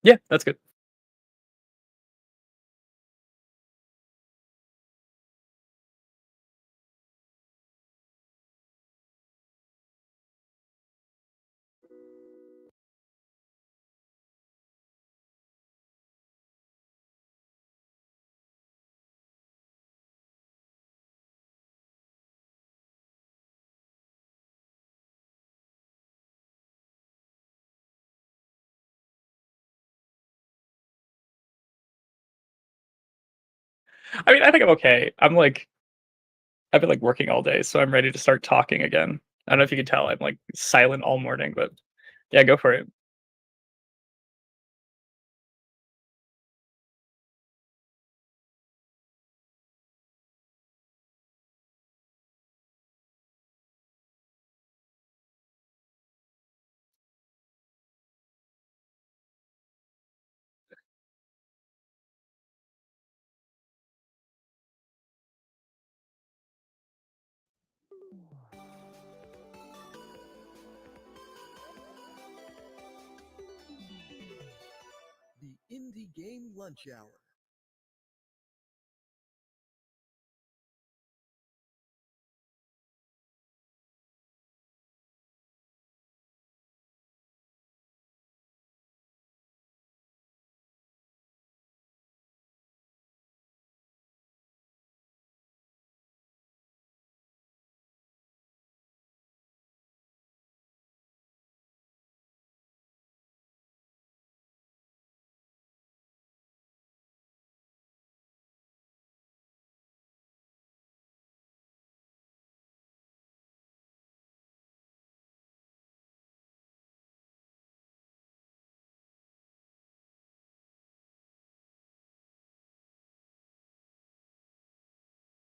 Yeah, that's good. I mean, I think I'm okay. I've been, like, working all day, so I'm ready to start talking again. I don't know if you can tell, I'm, like, silent all morning, but yeah, go for it. The Indie Game Lunch Hour.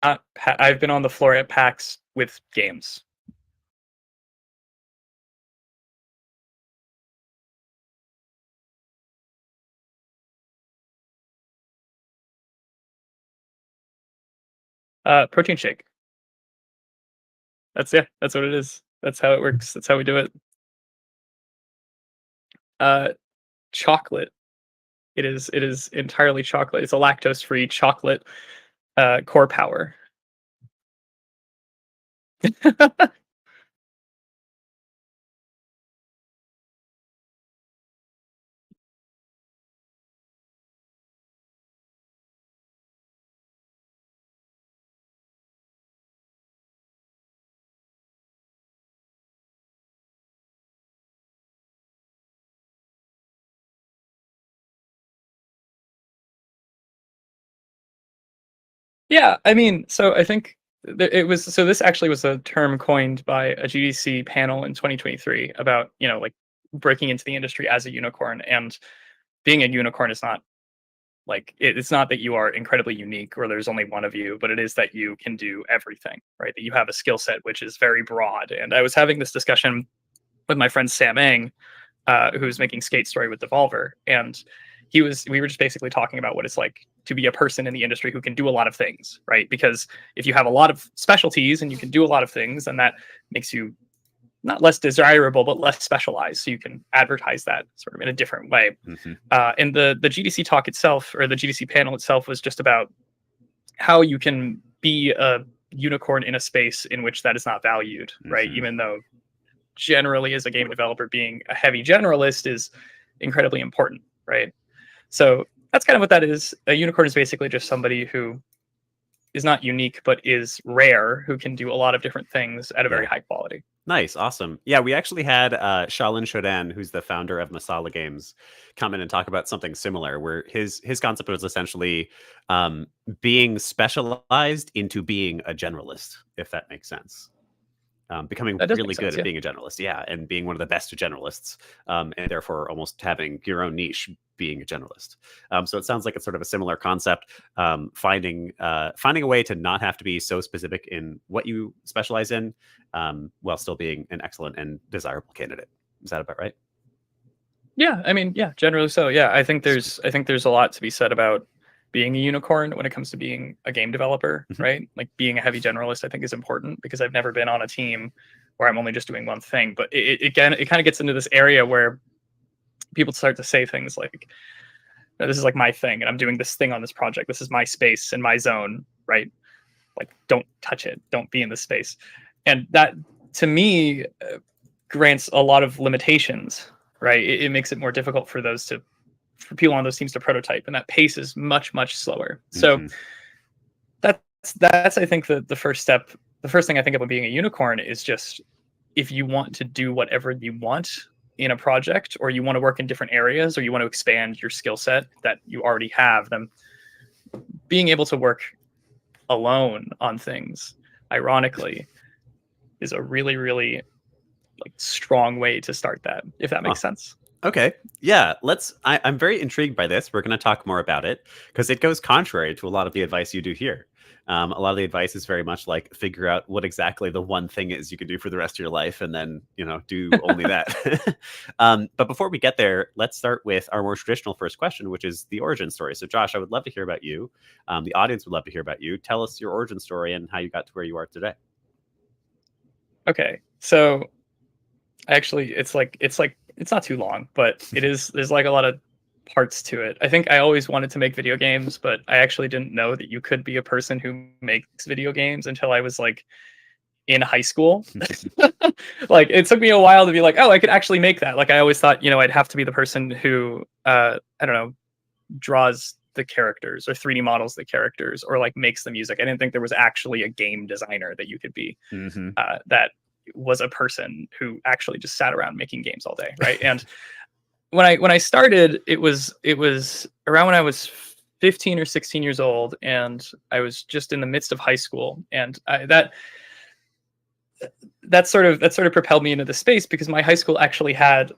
I've been on the floor at PAX with games. Protein shake. That's yeah, that's what it is. That's how it works. That's how we do it. Uh, Chocolate. It is entirely chocolate. It's a lactose-free chocolate, core power. Yeah, I mean, so I think it was so this actually was a term coined by a GDC panel in 2023 about, like breaking into the industry as a unicorn, and being a unicorn is not like it's not that you are incredibly unique or there's only one of you, but it is that you can do everything, right? That you have a skill set which is very broad. And I was having this discussion with my friend Sam Eng, who's making Skate Story with Devolver, and we were just basically talking about what it's like to be a person in the industry who can do a lot of things, right? Because if you have a lot of specialties and you can do a lot of things, and that makes you not less desirable but less specialized, so you can advertise that sort of in a different way. Hmm. And the GDC talk itself, or the GDC panel itself, was just about how you can be a unicorn in a space in which that is not valued, right? Hmm. Even though generally as a game developer being a heavy generalist is incredibly important, right? So that's kind of what that is. A unicorn is basically just somebody who is not unique but is rare, who can do a lot of different things at a very Yeah. high quality. Nice, awesome. Yeah, we actually had Shaolin Shodan, who's the founder of Masala Games, come in and talk about something similar, where his concept was essentially um, being specialized into being a generalist, if that makes sense. Becoming That does make really good sense, at yeah. being a generalist, yeah, and being one of the best generalists, and therefore almost having your own niche being a generalist. So it sounds like it's sort of a similar concept, finding a way to not have to be so specific in what you specialize in, while still being an excellent and desirable candidate. Is that about right? Yeah, I mean, yeah, generally so. Yeah, I think there's a lot to be said about being a unicorn when it comes to being a game developer, Mhm. right? Like being a heavy generalist, I think is important because I've never been on a team where I'm only just doing one thing. But it kind of gets into this area where people start to say things like, "No, this is like my thing, and I'm doing this thing on this project. This is my space and my zone, right? Like, don't touch it. Don't be in this space." And that, to me, grants a lot of limitations, right? It makes it more difficult for people on those teams to prototype, and that pace is much, much slower. So Mhm. that's I think the first step. The first thing I think of when being a unicorn is just, if you want to do whatever you want in a project, or you want to work in different areas, or you want to expand your skill set that you already have, then being able to work alone on things, ironically, is a really, really like strong way to start that, if that makes sense. Okay. Yeah. I'm very intrigued by this. We're going to talk more about it because it goes contrary to a lot of the advice you do here. A lot of the advice is very much like figure out what exactly the one thing is you can do for the rest of your life, and then do only that. But before we get there, let's start with our more traditional first question, which is the origin story. So, Josh, I would love to hear about you. The audience would love to hear about you. Tell us your origin story and how you got to where you are today. Okay, so actually, it's not too long, but there's like a lot of parts to it. I think I always wanted to make video games, but I actually didn't know that you could be a person who makes video games until I was like in high school. Like, it took me a while to be like, oh, I could actually make that. Like, I always thought, I'd have to be the person who I don't know, draws the characters or 3D models the characters or like makes the music. I didn't think there was actually a game designer that you could be. That was a person who actually just sat around making games all day, right? And when I started, it was around when I was 15 or 16 years old, and I was just in the midst of high school, and that sort of propelled me into the space, because my high school actually had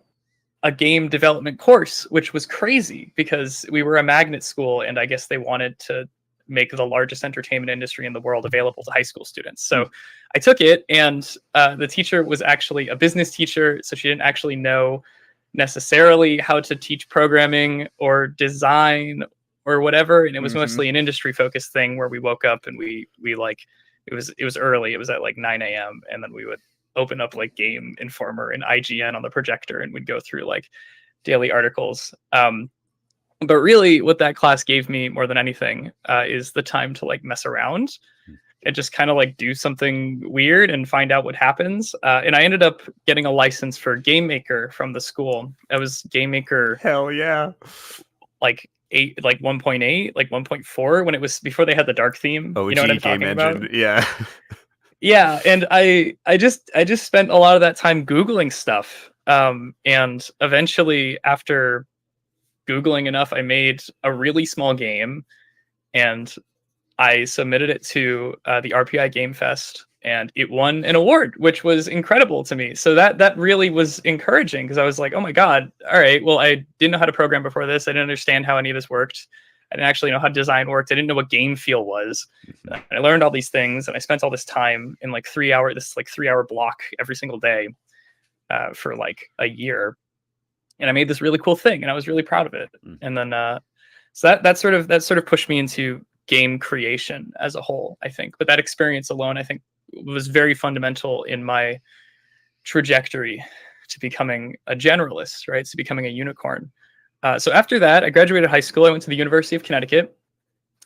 a game development course, which was crazy because we were a magnet school, and I guess they wanted to make the largest entertainment industry in the world available to high school students. So I took it, and the teacher was actually a business teacher, so she didn't actually know necessarily how to teach programming or design or whatever, and it was mostly an industry focused thing where we woke up and we like, it was early, it was at like 9 a.m. and then we would open up like Game Informer and IGN on the projector, and we'd go through like daily articles. But really what that class gave me more than anything is the time to like mess around and just kind of like do something weird and find out what happens. And I ended up getting a license for Game Maker from the school. I was Game Maker. Hell yeah. Like 1.8, like 1.4, when it was before they had the dark theme. OG you know what I'm game talking engine. about? Yeah. Yeah, and I just spent a lot of that time Googling stuff. And eventually, after Googling enough, I made a really small game, and I submitted it to the RPI Game Fest, and it won an award, which was incredible to me. So that really was encouraging, because I was like, oh my God, all right, well, I didn't know how to program before this. I didn't understand how any of this worked. I didn't actually know how design worked. I didn't know what game feel was. I learned all these things, and I spent all this time in like 3-hour block every single day for like a year. And I made this really cool thing, and I was really proud of it. And then so that sort of pushed me into game creation as a whole, I think. But that experience alone, I think, was very fundamental in my trajectory to becoming a generalist, right? To becoming a unicorn. So after that, I graduated high school. I went to the University of Connecticut.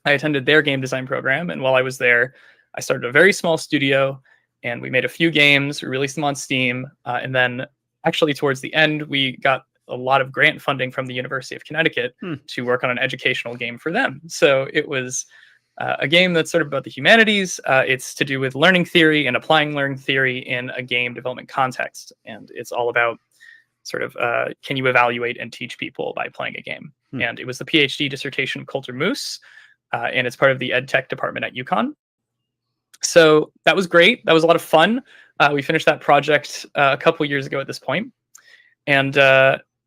I attended their game design program, and while I was there, I started a very small studio, and we made a few games. We released them on Steam, and then actually towards the end, we got a lot of grant funding from the University of Connecticut to work on an educational game for them. So it was a game that's sort of about the humanities. It's to do with learning theory and applying learning theory in a game development context. And it's all about sort of, can you evaluate and teach people by playing a game? And it was the PhD dissertation of Coulter Moose, and it's part of the ed tech department at UConn. So that was great. That was a lot of fun. We finished that project a couple years ago at this point. And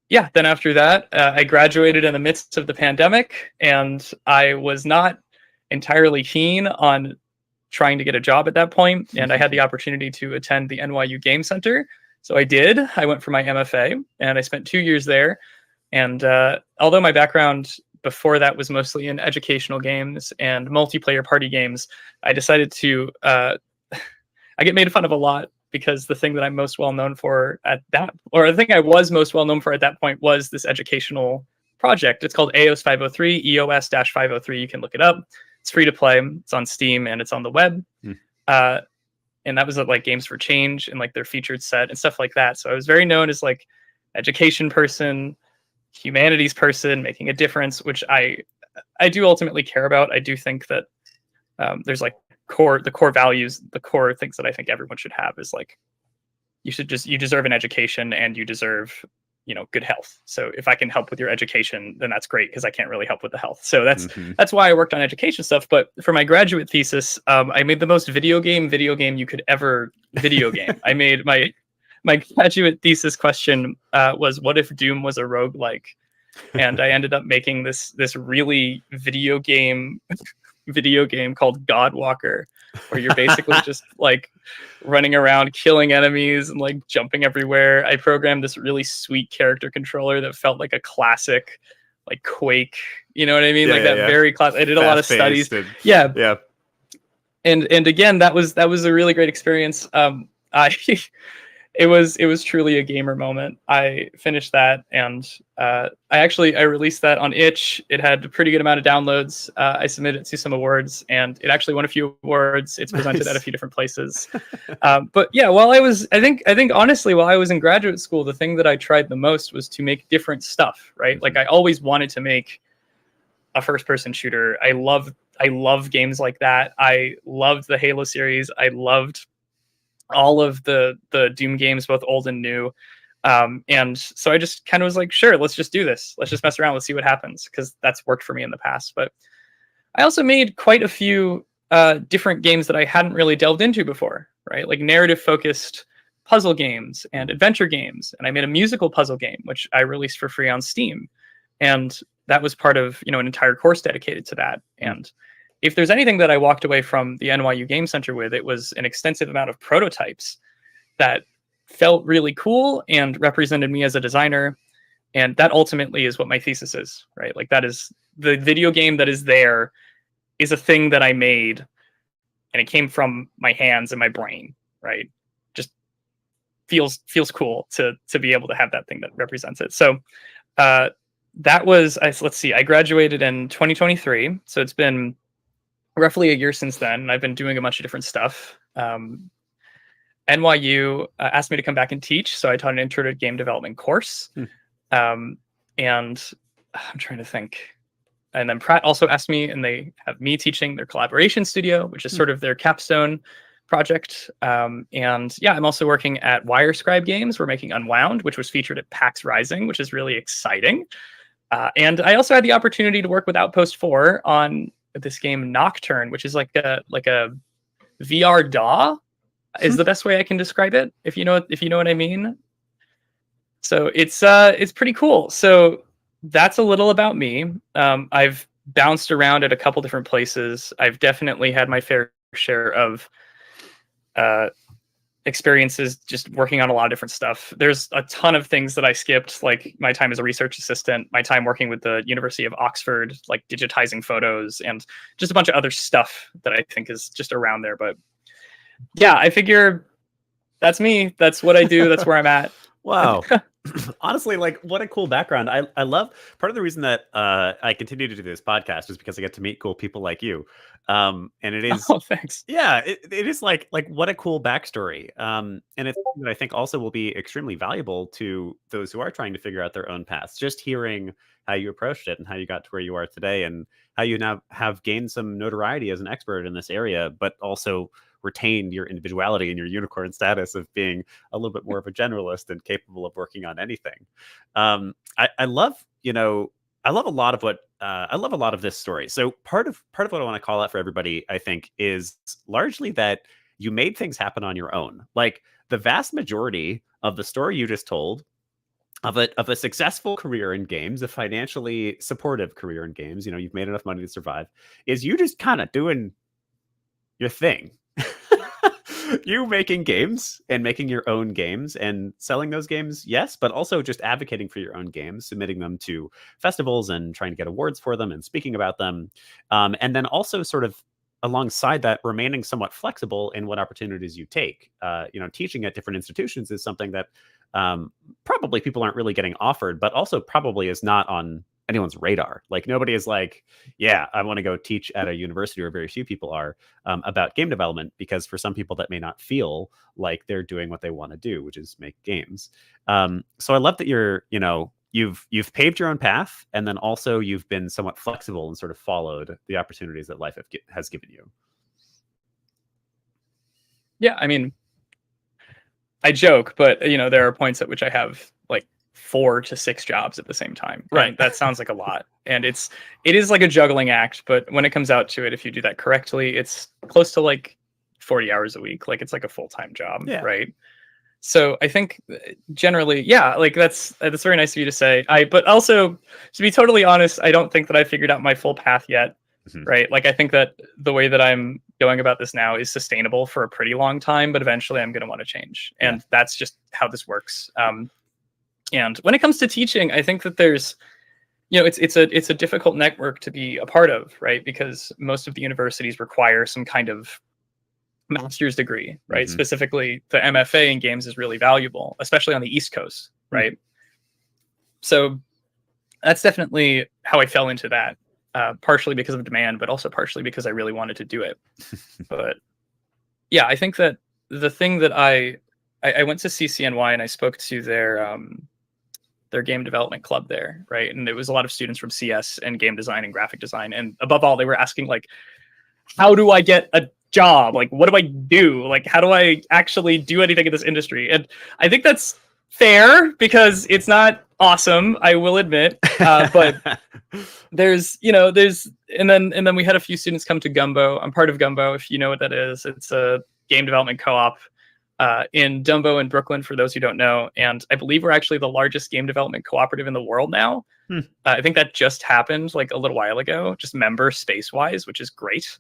yeah, then after that, I graduated in the midst of the pandemic, and I was not entirely keen on trying to get a job at that point. And I had the opportunity to attend the NYU Game Center. So I did. I went for my MFA, and I spent 2 years there. And although my background before that was mostly in educational games and multiplayer party games, I decided to, I get made fun of a lot because the thing that I'm most well known for at that, or the thing I was most well known for at that point, was this educational project. It's called EOS 503, EOS-503. You can look it up. It's free to play. It's on Steam and it's on the web. And that was at like Games for Change and like their featured set and stuff like that. So I was very known as like education person, humanities person, making a difference, which I do ultimately care about. I do think that there's like the core values, the core things that I think everyone should have is like, you deserve an education and you deserve, good health. So if I can help with your education, then that's great, because I can't really help with the health. So that's why I worked on education stuff. But for my graduate thesis, I made the most video game you could ever video game. I made my graduate thesis question was, what if Doom was a roguelike? And I ended up making this really video game called Godwalker, where you're basically just like running around killing enemies and like jumping everywhere. I programmed this really sweet character controller that felt like a classic like Quake, you know what I mean? Very classic. I did a lot of studies. Yeah. And again, that was a really great experience. It was truly a gamer moment. I finished that, and I released that on itch. It had a pretty good amount of downloads. I submitted it to some awards, and it actually won a few awards. It's presented at a few different places. But yeah, I think honestly, while I was in graduate school, the thing that I tried the most was to make different stuff, right? Like I always wanted to make a first-person shooter. I love games like that. I loved the Halo series. I loved all of the Doom games, both old and new. And so I just kind of was like, sure, let's just do this. Let's just mess around. Let's see what happens, because that's worked for me in the past. But I also made quite a few different games that I hadn't really delved into before, right? Like narrative-focused puzzle games and adventure games. And I made a musical puzzle game, which I released for free on Steam. And that was part of, an entire course dedicated to that. And if there's anything that I walked away from the NYU Game Center with, it was an extensive amount of prototypes that felt really cool and represented me as a designer. And that ultimately is what my thesis is, right? Like that is the video game that is there is a thing that I made, and it came from my hands and my brain, right? Just feels cool to be able to have that thing that represents it. So that was, let's see, I graduated in 2023. So it's been roughly a year since then, and I've been doing a bunch of different stuff. NYU asked me to come back and teach, so I taught an intro to game development course. And I'm trying to think. And then Pratt also asked me, and they have me teaching their collaboration studio, which is sort of their capstone project. And yeah, I'm also working at Wirescribe Games. We're making Unwound, which was featured at PAX Rising, which is really exciting. And I also had the opportunity to work with Outpost 4 on this game Nocturne, which is like a VR DAW is the best way I can describe it, if you know what I mean. So it's pretty cool. So that's a little about me. I've bounced around at a couple different places. I've definitely had my fair share of experiences just working on a lot of different stuff. There's a ton of things that I skipped, like my time as a research assistant, my time working with the University of Oxford, like digitizing photos, and just a bunch of other stuff that I think is just around there. But yeah, I figure that's me. That's what I do. That's where I'm at. Wow. Honestly, like, what a cool background. I love, part of the reason that I continue to do this podcast is because I get to meet cool people like you. And it is, oh, thanks. Yeah, it is like what a cool backstory. And it's something that I think also will be extremely valuable to those who are trying to figure out their own paths. Just hearing how you approached it and how you got to where you are today, and how you now have gained some notoriety as an expert in this area, but also retained your individuality and your unicorn status of being a little bit more of a generalist and capable of working on anything. I love, I love a lot of what I love a lot of this story. So part of what I want to call out for everybody, I think, is largely that you made things happen on your own. Like the vast majority of the story you just told of a successful career in games, a financially supportive career in games, you've made enough money to survive, is you just kind of doing your thing. You making games and making your own games and selling those games, yes, but also just advocating for your own games, submitting them to festivals and trying to get awards for them and speaking about them. And then also sort of alongside that, remaining somewhat flexible in what opportunities you take. Teaching at different institutions is something that probably people aren't really getting offered, but also probably is not on anyone's radar. Like nobody is like, yeah, I want to go teach at a university, or very few people are, about game development, because for some people that may not feel like they're doing what they want to do, which is make games. So I love that you've paved your own path, and then also you've been somewhat flexible and sort of followed the opportunities that life has given you. Yeah, I mean, I joke, but there are points at which I have like 4 to 6 jobs at the same time. Right. That sounds like a lot. And it is like a juggling act, but when it comes out to it, if you do that correctly, it's close to like 40 hours a week. Like it's like a full-time job, Yeah. right? So I think generally, yeah, like that's very nice of you to say. But also, to be totally honest, I don't think that I figured out my full path yet. Mhm. Right? Like I think that the way that I'm going about this now is sustainable for a pretty long time, but eventually I'm going to want to change, and that's just how this works. And when it comes to teaching, I think that there's, it's a difficult network to be a part of, right? Because most of the universities require some kind of master's degree, right? Mhm. Specifically, the MFA in games is really valuable, especially on the East Coast, right? So that's definitely how I fell into that, partially because of demand, but also partially because I really wanted to do it. But yeah, I think that the thing that I went to CCNY and I spoke to their game development club there, right? And it was a lot of students from CS and game design and graphic design. And above all, they were asking like, how do I get a job? Like, what do I do? Like, how do I actually do anything in this industry? And I think that's fair, because it's not awesome, I will admit. But there's, and then we had a few students come to Gumbo. I'm part of Gumbo, if you know what that is. It's a game development co-op in Dumbo in Brooklyn, for those who don't know. And I believe we're actually the largest game development cooperative in the world now. I think that just happened like a little while ago, just member space-wise, which is great.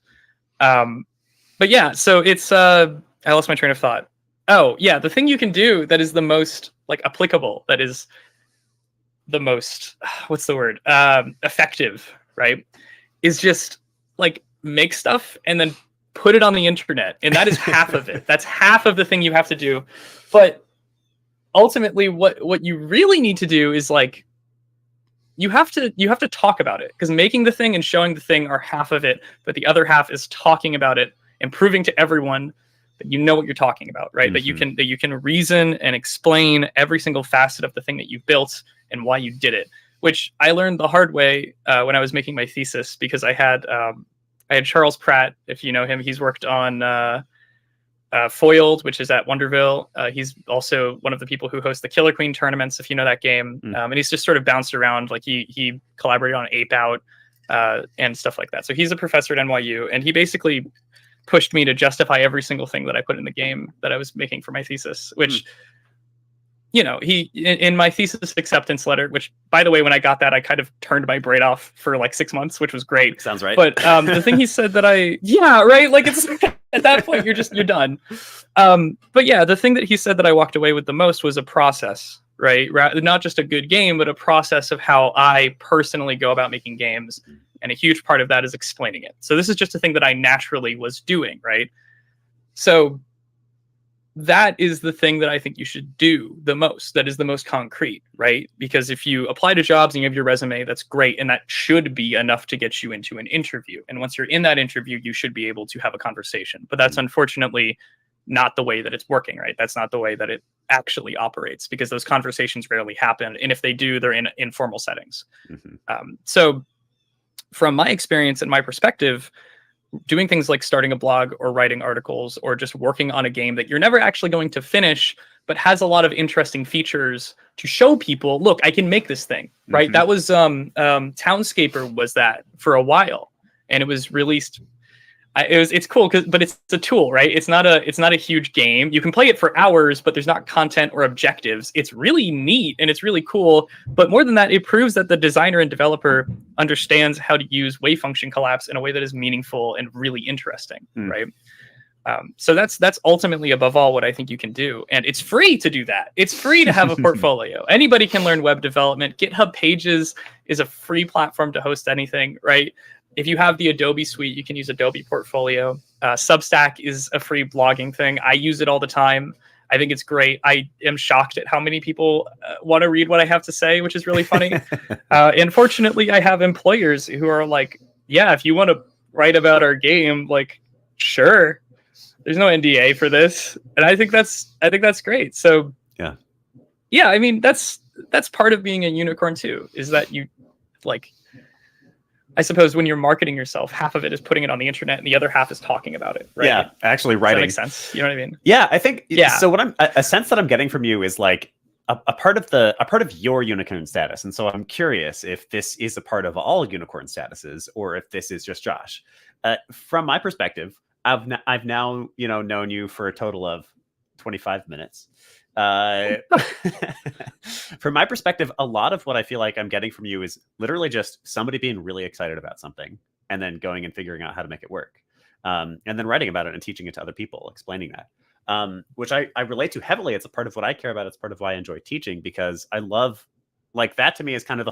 But yeah, so it's, I lost my train of thought. Oh, yeah, the thing you can do that is the most like applicable, that is the most, what's the word? Effective, right? Is just like make stuff and then put it on the internet. And that is half of it. That's half of the thing you have to do. But ultimately what you really need to do is like, you have to talk about it, because making the thing and showing the thing are half of it, but the other half is talking about it and proving to everyone that you know what you're talking about, right? Mm-hmm. That you can reason and explain every single facet of the thing that you've built and why you did it, which I learned the hard way when I was making my thesis, because I had Charles Pratt, if you know him. He's worked on Foiled, which is at Wonderville. He's also one of the people who host the Killer Queen tournaments, if you know that game. And he's just sort of bounced around. Like he collaborated on Ape Out and stuff like that. So he's a professor at NYU, and he basically pushed me to justify every single thing that I put in the game that I was making for my thesis, which, he, in my thesis acceptance letter, which, by the way, when I got that, I kind of turned my brain off for like 6 months, which was great. Sounds right. But the thing he said that right? Like it's at that point, you're done. But yeah, the thing that he said that I walked away with the most was a process, right? Not just a good game, but a process of how I personally go about making games. And a huge part of that is explaining it. So this is just a thing that I naturally was doing, right? So that is the thing that I think you should do the most. That is the most concrete, right? Because if you apply to jobs and you have your resume, that's great. And that should be enough to get you into an interview. And once you're in that interview, you should be able to have a conversation. But that's unfortunately not the way that it's working, right? That's not the way that it actually operates, because those conversations rarely happen. And if they do, they're in informal settings. So from my experience and my perspective, doing things like starting a blog or writing articles or just working on a game that you're never actually going to finish, but has a lot of interesting features to show people, look, I can make this thing, right? That was Townscaper was that for a while, and it was released. It's cool, but it's a tool, right? It's not a huge game. You can play it for hours, but there's not content or objectives. It's really neat and it's really cool. But more than that, it proves that the designer and developer understands how to use wave function collapse in a way that is meaningful and really interesting, right? So that's ultimately, above all, what I think you can do. And it's free to do that. It's free to have a portfolio. Anybody can learn web development. GitHub Pages is a free platform to host anything, right? if you have the Adobe suite, you can use Adobe Portfolio. Substack is a free blogging thing. I use it all the time. I think it's great. I am shocked at how many people want to read what I have to say, which is really funny. And fortunately, I have employers who are like, yeah, if you want to write about our game, like, sure. There's no NDA for this. And I think that's great. So yeah, I mean, that's part of being a unicorn too, is that you, like, I suppose when you're marketing yourself, half of it is putting it on the internet and the other half is talking about it, right? Yeah, actually writing. Does that make sense? You know what I mean? Yeah, I think. Yeah. So what a sense that I'm getting from you is like a part of your unicorn status, and so I'm curious if this is a part of all unicorn statuses or if this is just Josh. From my perspective, I've now known you for a total of 25 minutes. From my perspective, a lot of what I feel like I'm getting from you is literally just somebody being really excited about something and then going and figuring out how to make it work, and then writing about it and teaching it to other people, explaining that, which I relate to heavily. It's a part of what I care about. It's part of why I enjoy teaching, because I love, like, that to me is kind of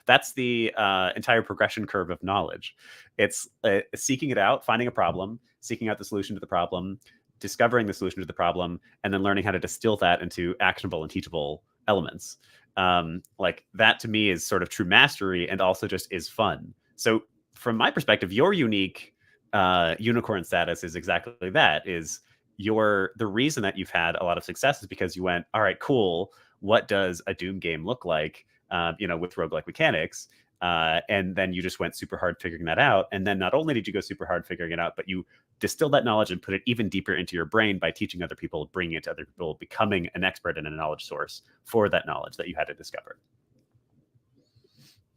that's the entire progression curve of knowledge. It's seeking it out, finding a problem, seeking out the solution to the problem, discovering the solution to the problem, and then learning how to distill that into actionable and teachable elements. Like, that to me is sort of true mastery, and also just is fun. So from my perspective, your unique unicorn status is exactly that. Is the reason that you've had a lot of success is because you went, all right, cool, what does a Doom game look like, with roguelike mechanics? And then you just went super hard figuring that out. And then not only did you go super hard figuring it out, but you distilled that knowledge and put it even deeper into your brain by teaching other people, bringing it to other people, becoming an expert and a knowledge source for that knowledge that you had to discover.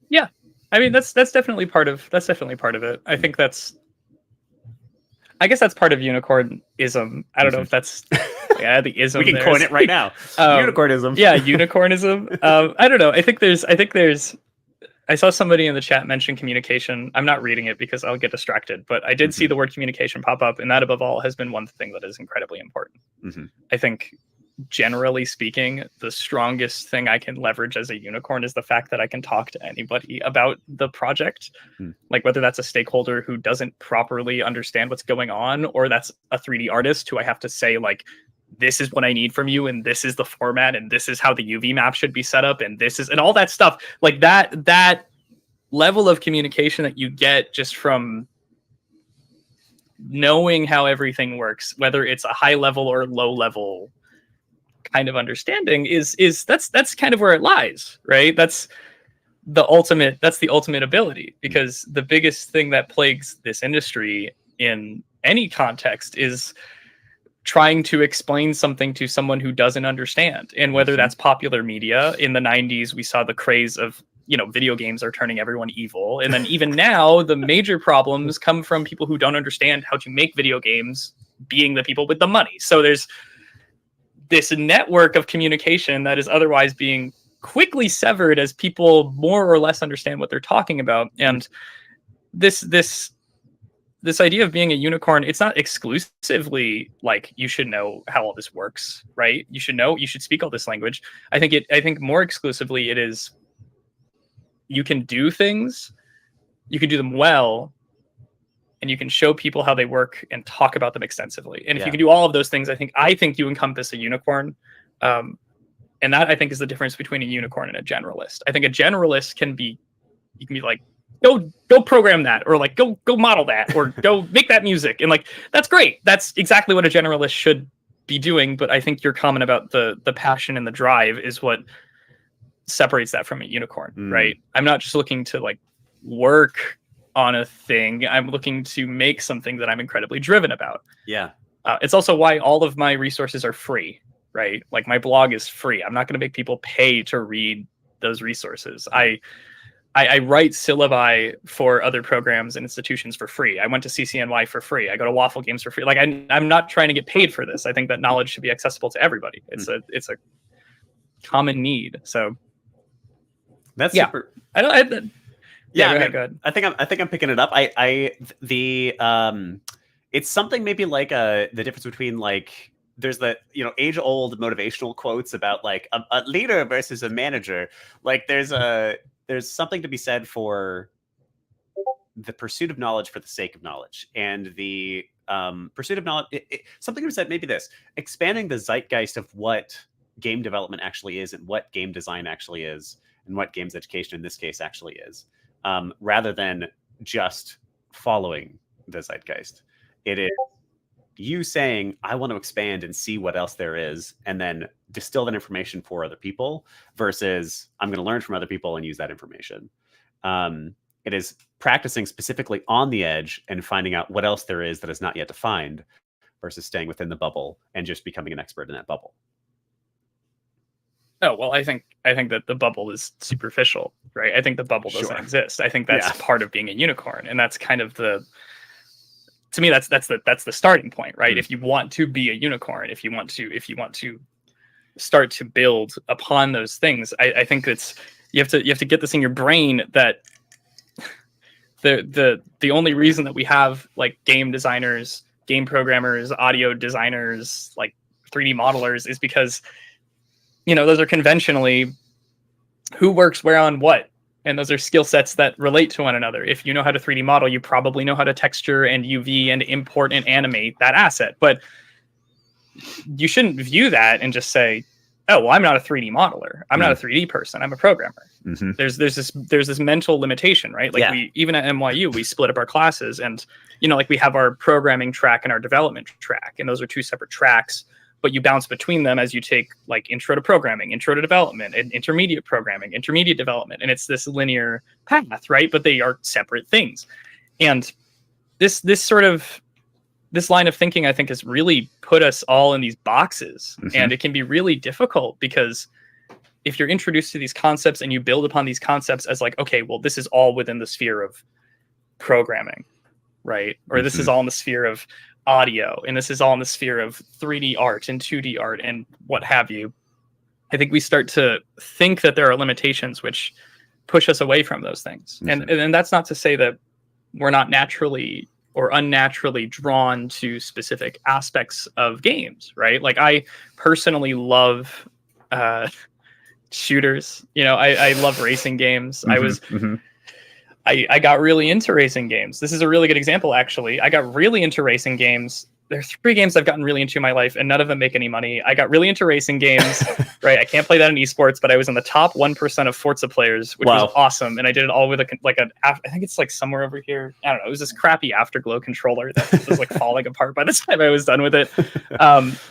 Yeah. I mean, that's definitely part of it. I think I guess that's part of unicornism. I don't know if that's the ism. We can coin it right now. Unicornism. Yeah, unicornism. I don't know. I think there's I saw somebody in the chat mention communication. I'm not reading it because I'll get distracted, but I did see the word communication pop up, and that above all has been one thing that is incredibly important. I think, generally speaking, the strongest thing I can leverage as a unicorn is the fact that I can talk to anybody about the project. Like, whether that's a stakeholder who doesn't properly understand what's going on, or that's a 3D artist who I have to say, like, this is what I need from you, and this is the format, and this is how the UV map should be set up, and and all that stuff. Like, that level of communication that you get just from knowing how everything works, whether it's a high level or low level kind of understanding, that's kind of where it lies, right? That's the ultimate ability, because the biggest thing that plagues this industry in any context is trying to explain something to someone who doesn't understand. And whether that's popular media, in the 90s, we saw the craze of, video games are turning everyone evil. And then even now, the major problems come from people who don't understand how to make video games, being the people with the money. So there's this network of communication that is otherwise being quickly severed as people more or less understand what they're talking about. And this idea of being a unicorn, it's not exclusively like you should know how all this works, right? You should speak all this language. I think more exclusively it is, you can do things, you can do them well, and you can show people how they work and talk about them extensively. And if you can do all of those things, I think you encompass a unicorn. And that, I think, is the difference between a unicorn and a generalist. I think a generalist you can be like, go program that, or like go model that, or go make that music, and like, that's great. That's exactly what a generalist should be doing. But I think your comment about the passion and the drive is what separates that from a unicorn, right? I'm not just looking to like work on a thing. I'm looking to make something that I'm incredibly driven about. Yeah. It's also why all of my resources are free, right? Like, my blog is free. I'm not going to make people pay to read those resources. I write syllabi for other programs and institutions for free. I went to CCNY for free. I go to Waffle Games for free. Like, I'm not trying to get paid for this. I think that knowledge should be accessible to everybody. It's a common need. So that's super. Go ahead. I think I'm picking it up. It's something maybe like the difference between, like, there's the age old motivational quotes about like a leader versus a manager. Like, there's something to be said for the pursuit of knowledge for the sake of knowledge, and the pursuit of knowledge. Something was said, maybe this, expanding the zeitgeist of what game development actually is, and what game design actually is, and what games education in this case actually is, rather than just following the zeitgeist. It is you saying, I want to expand and see what else there is, and then distill that information for other people, versus I'm going to learn from other people and use that information. It is practicing specifically on the edge and finding out what else there is that is not yet defined, versus staying within the bubble and just becoming an expert in that bubble. Oh, well, I think that the bubble is superficial, right? I think the bubble doesn't exist. I think that's part of being a unicorn, and that's kind of to me, that's the starting point, right? If you want to be a unicorn, if you want to start to build upon those things, I think it's you have to get this in your brain that the only reason that we have like game designers, game programmers, audio designers, like 3D modelers is because, you know, those are conventionally who works where on what. And those are skill sets that relate to one another. If you know how to 3D model, you probably know how to texture and UV and import and animate that asset. But you shouldn't view that and just say, oh, well, I'm not a 3D modeler. I'm not a 3D person. I'm a programmer. Mm-hmm. There's this mental limitation, right? Like we, even at NYU, we split up our classes, and, you know, like we have our programming track and our development track, and those are two separate tracks, but you bounce between them as you take like intro to programming, intro to development, and intermediate programming, intermediate development. And it's this linear path, right? But they are separate things. And this line of thinking, I think, has really put us all in these boxes. Mm-hmm. And it can be really difficult, because if you're introduced to these concepts and you build upon these concepts as like, okay, well, this is all within the sphere of programming, right? Or this is all in the sphere of audio, and this is all in the sphere of 3D art and 2D art and what have you. I think we start to think that there are limitations which push us away from those things. Mm-hmm. And that's not to say that we're not naturally or unnaturally drawn to specific aspects of games, right? Like I personally love shooters. You know, I love racing games. Mm-hmm. I got really into racing games. This is a really good example, actually. I got really into racing games. There are 3 games I've gotten really into in my life, and none of them make any money. I got really into racing games, right? I can't play that in esports, but I was in the top 1% of Forza players, which was awesome. And I did it all with I think it's like somewhere over here. I don't know. It was this crappy Afterglow controller that was like falling apart by the time I was done with it.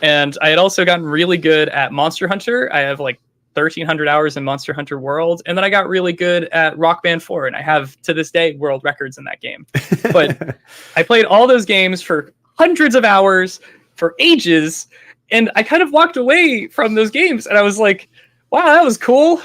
And I had also gotten really good at Monster Hunter. I have like 1,300 hours in Monster Hunter World, and then I got really good at Rock Band 4, and I have to this day world records in that game. But I played all those games for hundreds of hours for ages, and I kind of walked away from those games, and I was like, wow, that was cool,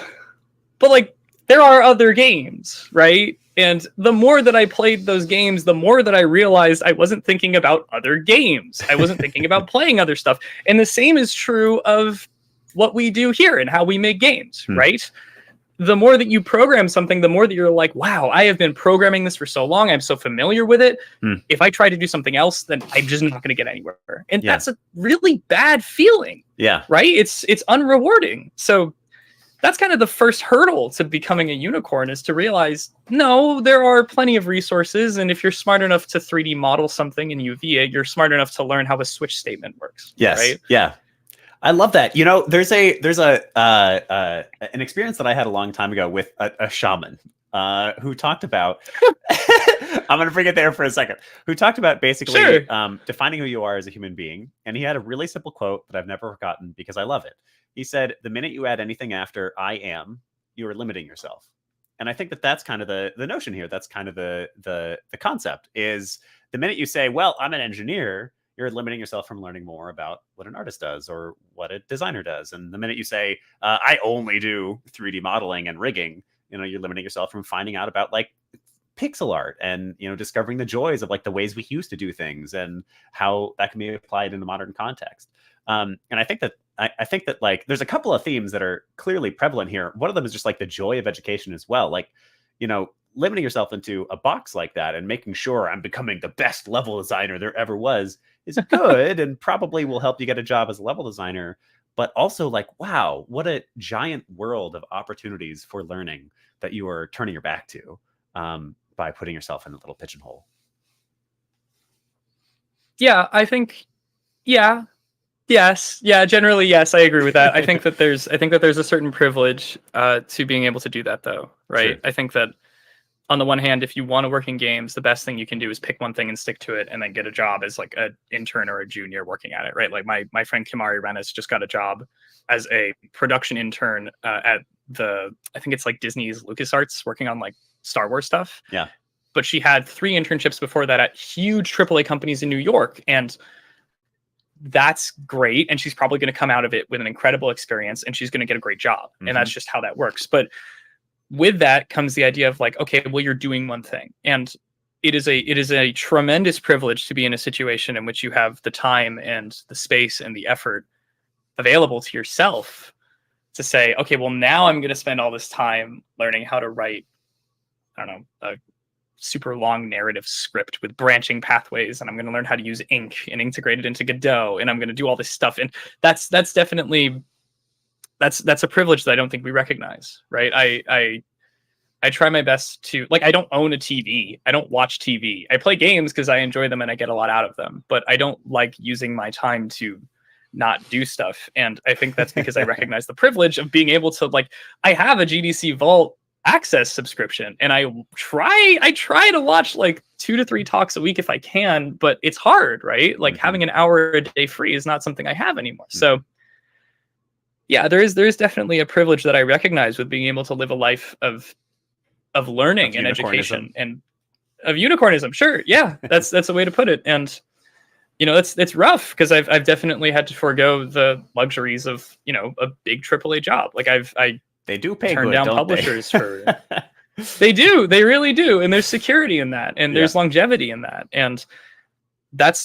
but like there are other games, right? And the more that I played those games, the more that I realized I wasn't thinking about other games. I wasn't thinking about playing other stuff. And the same is true of what we do here and how we make games, right? The more that you program something, the more that you're like, wow, I have been programming this for so long. I'm so familiar with it. If I try to do something else, then I'm just not going to get anywhere. And that's a really bad feeling. Yeah. Right? It's unrewarding. So that's kind of the first hurdle to becoming a unicorn, is to realize, no, there are plenty of resources. And if you're smart enough to 3D model something in UV it, you're smart enough to learn how a switch statement works. Yes. Right? Yeah. I love that. You know, there's an experience that I had a long time ago with a shaman who talked about, I'm going to bring it there for a second, who talked about basically defining who you are as a human being. And he had a really simple quote that I've never forgotten because I love it. He said, the minute you add anything after I am, you are limiting yourself. And I think that that's kind of the notion here. That's kind of the concept, is the minute you say, well, I'm an engineer, you're limiting yourself from learning more about what an artist does or what a designer does. And the minute you say, I only do 3D modeling and rigging, you know, you're limiting yourself from finding out about like pixel art and, you know, discovering the joys of like the ways we used to do things and how that can be applied in the modern context. And I think that like there's a couple of themes that are clearly prevalent here. One of them is just like the joy of education as well. Like, you know, limiting yourself into a box like that and making sure I'm becoming the best level designer there ever was is good and probably will help you get a job as a level designer. But also like, wow, what a giant world of opportunities for learning that you are turning your back to. by putting yourself in a little pigeonhole. Yeah, I think, yeah, yes, yeah, generally yes, I agree with that. I think that there's a certain privilege to being able to do that, though, right? Sure. I think that on the one hand, if you want to work in games, the best thing you can do is pick one thing and stick to it, and then get a job as like an intern or a junior working at it, right? Like my friend Kimari Rennis just got a job as a production intern at I think it's like Disney's LucasArts, working on like Star Wars stuff. Yeah. But she had 3 internships before that at huge AAA companies in New York, and that's great. And she's probably going to come out of it with an incredible experience, and she's going to get a great job. Mm-hmm. And that's just how that works. But with that comes the idea of like, okay, well, you're doing one thing, and it is a tremendous privilege to be in a situation in which you have the time and the space and the effort available to yourself to say, okay, well, now I'm going to spend all this time learning how to write, I don't know, a super long narrative script with branching pathways, and I'm going to learn how to use ink and integrate it into Godot, and I'm going to do all this stuff. And that's definitely that's a privilege that I don't think we recognize, right? I try my best to, like, I don't own a TV. I don't watch TV. I play games because I enjoy them and I get a lot out of them, but I don't like using my time to not do stuff. And I think that's because I recognize the privilege of being able to, like, I have a GDC Vault Access subscription, and I try to watch like 2 to 3 talks a week if I can, but it's hard, right? Like having an hour a day free is not something I have anymore. So yeah, there is definitely a privilege that I recognize with being able to live a life of learning and education and of unicornism. Sure. Yeah. That's a way to put it. And you know, it's rough because I've definitely had to forego the luxuries of, you know, a big AAA job. Like they do pay turn good, down don't publishers for they do, they really do. And there's security in that, and there's longevity in that. And that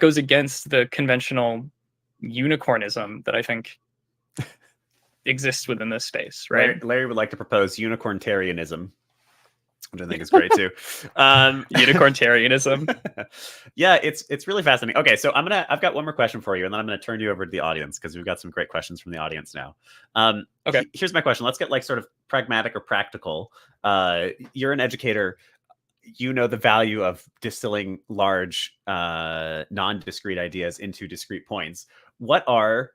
goes against the conventional unicornism that I think exists within this space, right? Larry would like to propose unicorntarianism, which I think is great too. Unicorntarianism. Yeah, it's really fascinating. Okay, so I've got one more question for you, and then I'm gonna turn you over to the audience because we've got some great questions from the audience now. Okay, here's my question. Let's get like sort of pragmatic or practical. You're an educator. You know the value of distilling large, non-discrete ideas into discrete points. What are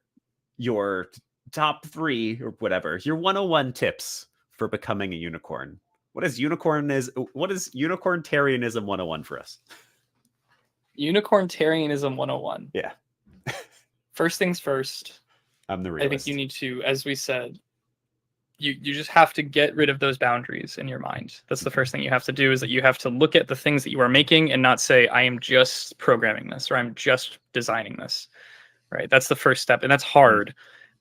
your top 3 or whatever, your 101 tips for becoming a unicorn? What is unicorntarianism 101 for us? Unicorntarianism 101. Yeah. First things first. I'm the realist. I think you need to, as we said, you just have to get rid of those boundaries in your mind. That's the first thing you have to do, is that you have to look at the things that you are making and not say, I am just programming this, or I'm just designing this, right? That's the first step. And that's hard.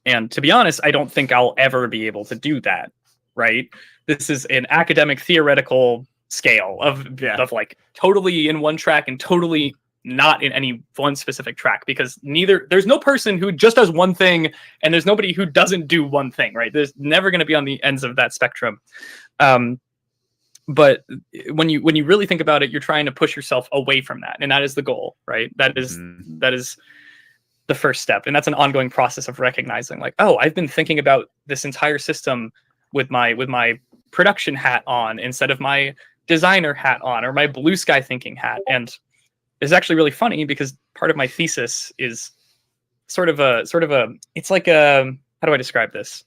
And to be honest, I don't think I'll ever be able to do that, right? This is an academic theoretical scale of like totally in one track and totally not in any one specific track, because there's no person who just does one thing and there's nobody who doesn't do one thing, right? There's never going to be on the ends of that spectrum. But when you really think about it, you're trying to push yourself away from that. And that is the goal, right? That is the first step. And that's an ongoing process of recognizing, like, oh, I've been thinking about this entire system with my production hat on instead of my designer hat on, or my blue sky thinking hat. And it's actually really funny because part of my thesis is sort of a it's like how do I describe this?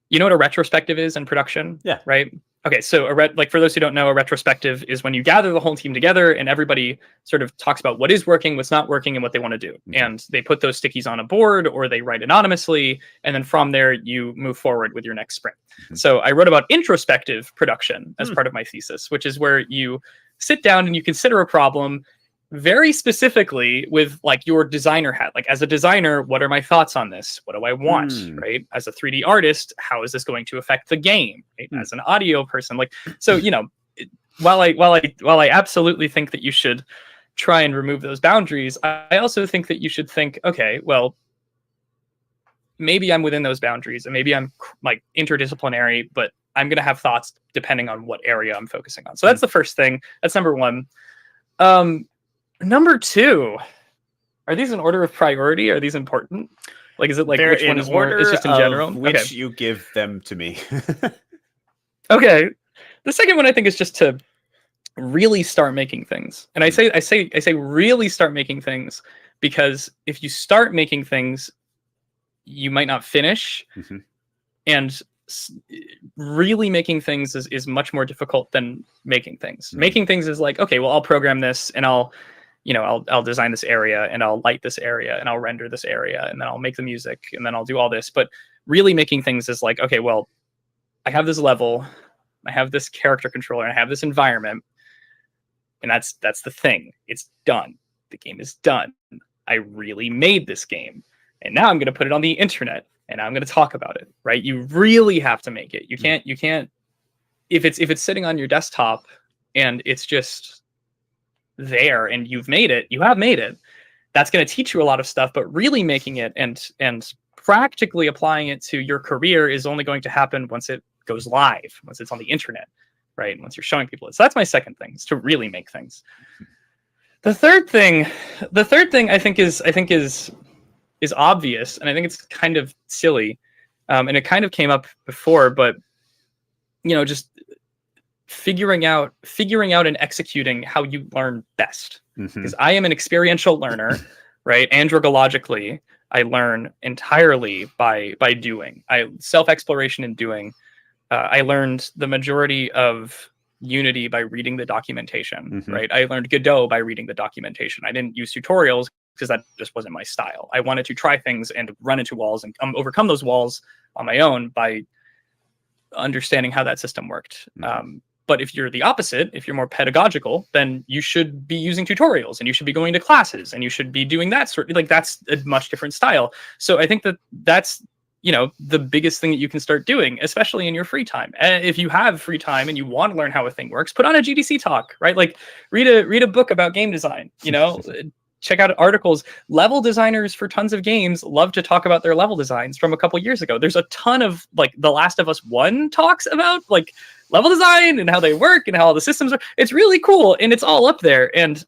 You know what a retrospective is in production? Yeah. Right. Okay. So like for those who don't know, a retrospective is when you gather the whole team together and everybody sort of talks about what is working, what's not working, and what they want to do. Mm-hmm. And they put those stickies on a board, or they write anonymously. And then from there, you move forward with your next sprint. Mm-hmm. So I wrote about introspective production as part of my thesis, which is where you sit down and you consider a problem very specifically with like your designer hat. Like, as a designer, what are my thoughts on this? What do I want? Right? As a 3D artist, how is this going to affect the game? Right? As an audio person, like, so, you know, while I absolutely think that you should try and remove those boundaries, I also think that you should think, okay, well, maybe I'm within those boundaries and maybe I'm like interdisciplinary, but I'm going to have thoughts depending on what area I'm focusing on. So that's the first thing. That's number one. Number two, are these in order of priority? Are these important? Like, is it like which one is more? It's just in general. Which you give them to me. Okay. The second one I think is just to really start making things. And I say really start making things, because if you start making things, you might not finish. Mhm. And really making things is much more difficult than making things. Mhm. Making things is like, okay, well, I'll program this and I'll design this area and I'll light this area and I'll render this area and then I'll make the music and then I'll do all this. But really making things is like, okay, well, I have this level, I have this character controller, and I have this environment, and that's the thing. It's done. The game is done. I really made this game, and now I'm going to put it on the internet and I'm going to talk about it. Right? You really have to make it. You can't. If it's sitting on your desktop and it's just there and you've made it, you have made it. That's going to teach you a lot of stuff. But really making it and practically applying it to your career is only going to happen once it goes live, once it's on the internet, right? Once you're showing people it. So that's my second thing, is to really make things. The third thing I think is obvious, and I think it's kind of silly, and it kind of came up before, but just figuring out and executing how you learn best. Because I am an experiential learner, right? Andrologically, I learn entirely by doing. Self-exploration and doing. I learned the majority of Unity by reading the documentation, right? I learned Godot by reading the documentation. I didn't use tutorials because that just wasn't my style. I wanted to try things and run into walls and overcome those walls on my own by understanding how that system worked. But if you're the opposite, if you're more pedagogical, then you should be using tutorials and you should be going to classes and you should be doing that sort of, like, that's a much different style. So I think that's the biggest thing that you can start doing, especially in your free time. If you have free time and you want to learn how a thing works, put on a GDC talk, right? Like read a book about game design, check out articles. Level designers for tons of games love to talk about their level designs from a couple years ago. There's a ton of, like, The Last of Us 1 talks about, like, level design and how they work and how all the systems are. It's really cool, and it's all up there. And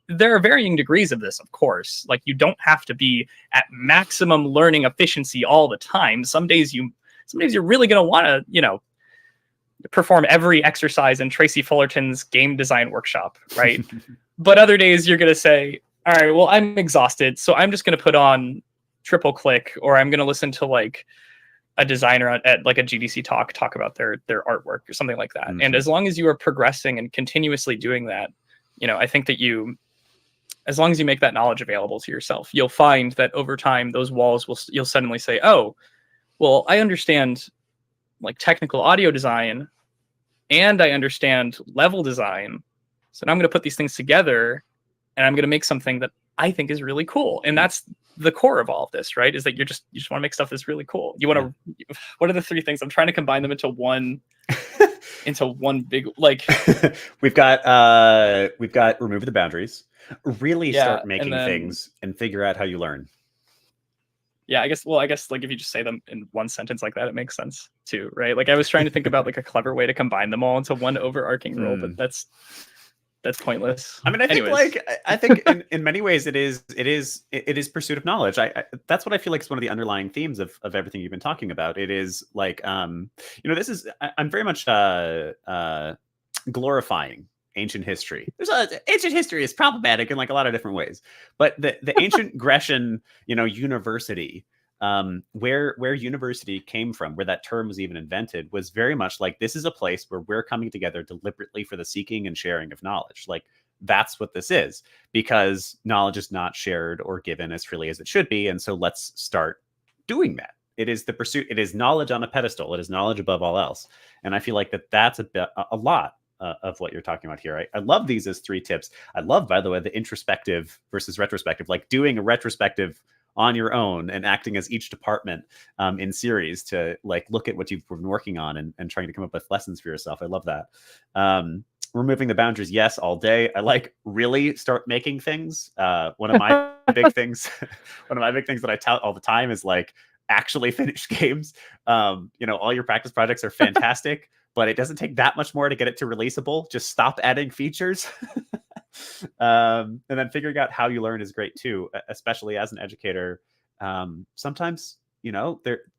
there are varying degrees of this, of course. Like, you don't have to be at maximum learning efficiency all the time. Some days you're really going to want to, perform every exercise in Tracy Fullerton's game design workshop, right? But other days you're going to say, all right, well, I'm exhausted, so I'm just going to put on Triple Click, or I'm going to listen to, like, a designer at like a GDC talk about their artwork or something like that. And as long as you are progressing and continuously doing that, I think that as long as you make that knowledge available to yourself, you'll find that over time, those walls you'll suddenly say, oh, well, I understand, like, technical audio design and I understand level design. So now I'm going to put these things together and I'm going to make something that I think is really cool. And that's the core of all of this, right? Is that you just want to make stuff that's really cool. You want to, what are the three things? I'm trying to combine them into one big, like, we've got remove the boundaries, really start making things and figure out how you learn. Yeah, I guess like if you just say them in one sentence like that, it makes sense too, right? Like I was trying to think about like a clever way to combine them all into one overarching rule, but that's pointless. I mean, I think in many ways it is pursuit of knowledge. That's what I feel like is one of the underlying themes of everything you've been talking about. It is like, I'm very much glorifying ancient history. Ancient history is problematic in like a lot of different ways, but the ancient Grecian, university, where university came from, where that term was even invented, was very much like, this is a place where we're coming together deliberately for the seeking and sharing of knowledge. Like, that's what this is, because knowledge is not shared or given as freely as it should be. And so let's start doing that. It is the pursuit. It is knowledge on a pedestal. It is knowledge above all else. And I feel like that's a lot of what you're talking about here. I love these as 3 tips. I love, by the way, the introspective versus retrospective, like doing a retrospective on your own and acting as each department in series to like look at what you've been working on and trying to come up with lessons for yourself. I love that. Removing the boundaries, yes, all day. I like really start making things. One of my big things that I tout all the time is like actually finish games. All your practice projects are fantastic, but it doesn't take that much more to get it to releasable. Just stop adding features. And then figuring out how you learn is great too, especially as an educator. Sometimes,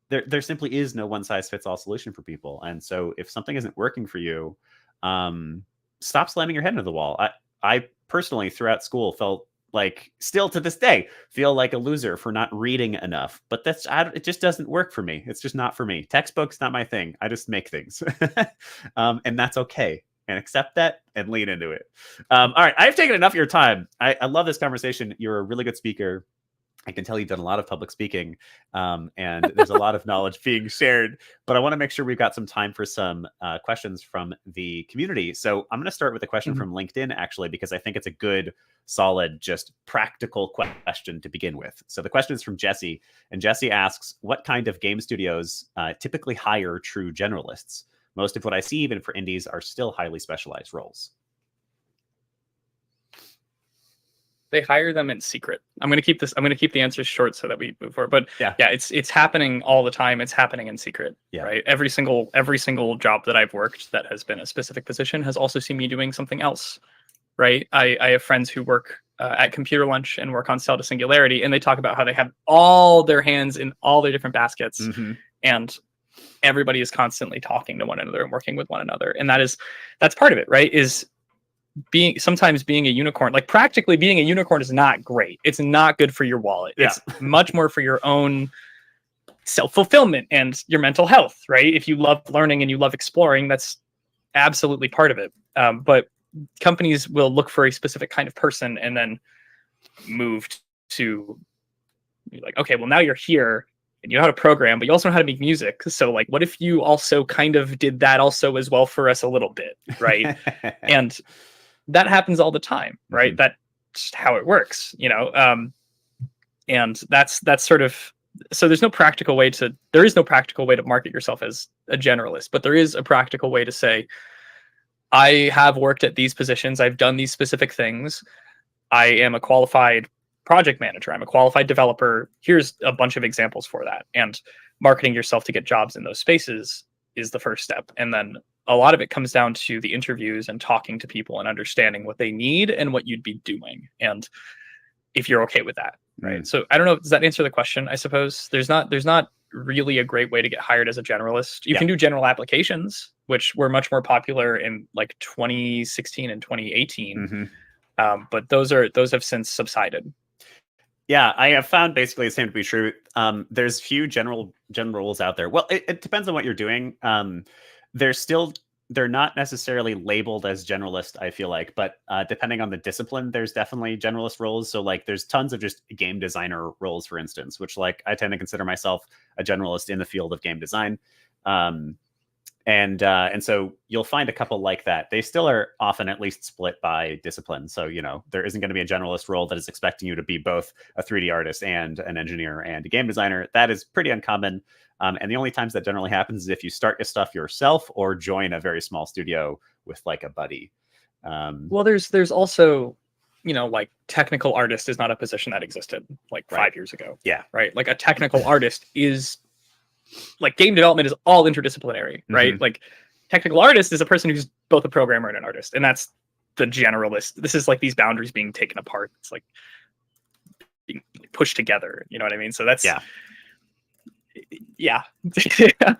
there simply is no one size fits all solution for people. And so if something isn't working for you, stop slamming your head into the wall. I personally throughout school felt like, still to this day, feel like a loser for not reading enough. But it just doesn't work for me. It's just not for me. Textbooks, not my thing. I just make things. And that's okay. And accept that and lean into it. All right. I've taken enough of your time. I love this conversation. You're a really good speaker. I can tell you've done a lot of public speaking, and there's a lot of knowledge being shared. But I want to make sure we've got some time for some questions from the community. So I'm going to start with a question from LinkedIn, actually, because I think it's a good, solid, just practical question to begin with. So the question is from Jesse, and Jesse asks, what kind of game studios typically hire true generalists? Most of what I see, even for indies, are still highly specialized roles. They hire them in secret. I'm going to keep the answers short so that we move forward. But yeah, it's happening all the time. It's happening in secret. Yeah. Right. Every single job that I've worked that has been a specific position has also seen me doing something else. Right. I have friends who work at Computer Lunch and work on Cell to Singularity, and they talk about how they have all their hands in all their different baskets, and everybody is constantly talking to one another and working with one another. And that's part of it, right? Is sometimes being a unicorn, like practically being a unicorn, is not great. It's not good for your wallet. Yeah. It's much more for your own self-fulfillment and your mental health, right? If you love learning and you love exploring, that's absolutely part of it. But companies will look for a specific kind of person and then move to like, okay, well, now you're here and you know how to program, but you also know how to make music. So like, what if you also kind of did that also as well for us a little bit, right? And that happens all the time, right? That's just how it works, and that's sort of, so there is no practical way to market yourself as a generalist, but there is a practical way to say, I have worked at these positions. I've done these specific things. I am a qualified project manager. I'm a qualified developer. Here's a bunch of examples for that. And marketing yourself to get jobs in those spaces is the first step. And then a lot of it comes down to the interviews and talking to people and understanding what they need and what you'd be doing. And if you're okay with that, right? So I don't know, does that answer the question? I suppose there's not really a great way to get hired as a generalist. You can do general applications, which were much more popular in like 2016 and 2018. But those have since subsided. Yeah, I have found basically the same to be true. There's few general roles out there. Well, it depends on what you're doing. They're not necessarily labeled as generalist, I feel like, but depending on the discipline, there's definitely generalist roles. So like there's tons of just game designer roles, for instance, which like I tend to consider myself a generalist in the field of game design. And so you'll find a couple like that. They still are often at least split by discipline. So, there isn't going to be a generalist role that is expecting you to be both a 3D artist and an engineer and a game designer. That is pretty uncommon. And the only times that generally happens is if you start your stuff yourself or join a very small studio with like a buddy. Well, there's also, like technical artist is not a position that existed like 5 years ago. Yeah. Right. Like a technical artist is like game development is all interdisciplinary, right? Like technical artist is a person who's both a programmer and an artist. And that's the generalist. This is like these boundaries being taken apart. It's like being pushed together. You know what I mean? So that's, yeah.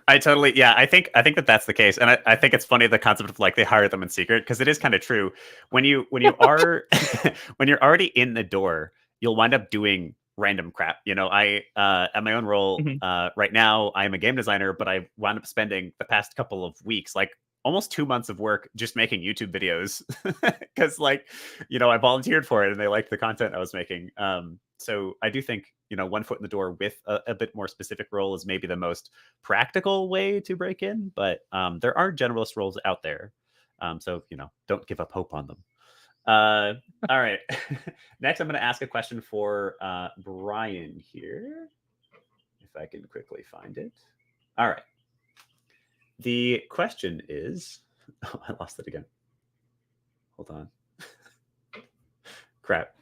I think that's the case. And I think it's funny, the concept of like they hire them in secret, because it is kind of true. When you are when you're already in the door, you'll wind up doing random crap. I at my own role right now, I'm a game designer, but I wound up spending the past couple of weeks, like almost 2 months of work, just making YouTube videos because like, I volunteered for it and they liked the content I was making. So I do think, one foot in the door with a bit more specific role is maybe the most practical way to break in, but there are generalist roles out there. So, don't give up hope on them. All right. Next, I'm going to ask a question for Brian here, if I can quickly find it. All right. The question is, oh, I lost it again. Hold on. Crap.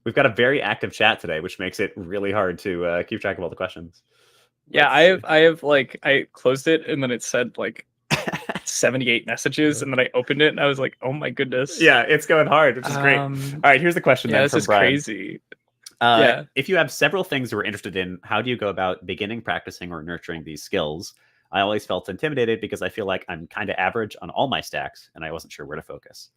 We've got a very active chat today, which makes it really hard to keep track of all the questions. Yeah, I have like, I closed it and then it said like 78 messages, and then I opened it and I was like, oh my goodness. Yeah, it's going hard, which is great. All right, here's the question then this from is Brian. crazy. Yeah. If you have several things you were interested in, how do you go about beginning, practicing, or nurturing these skills? I always felt intimidated because I feel like I'm kind of average on all my stacks, and I wasn't sure where to focus.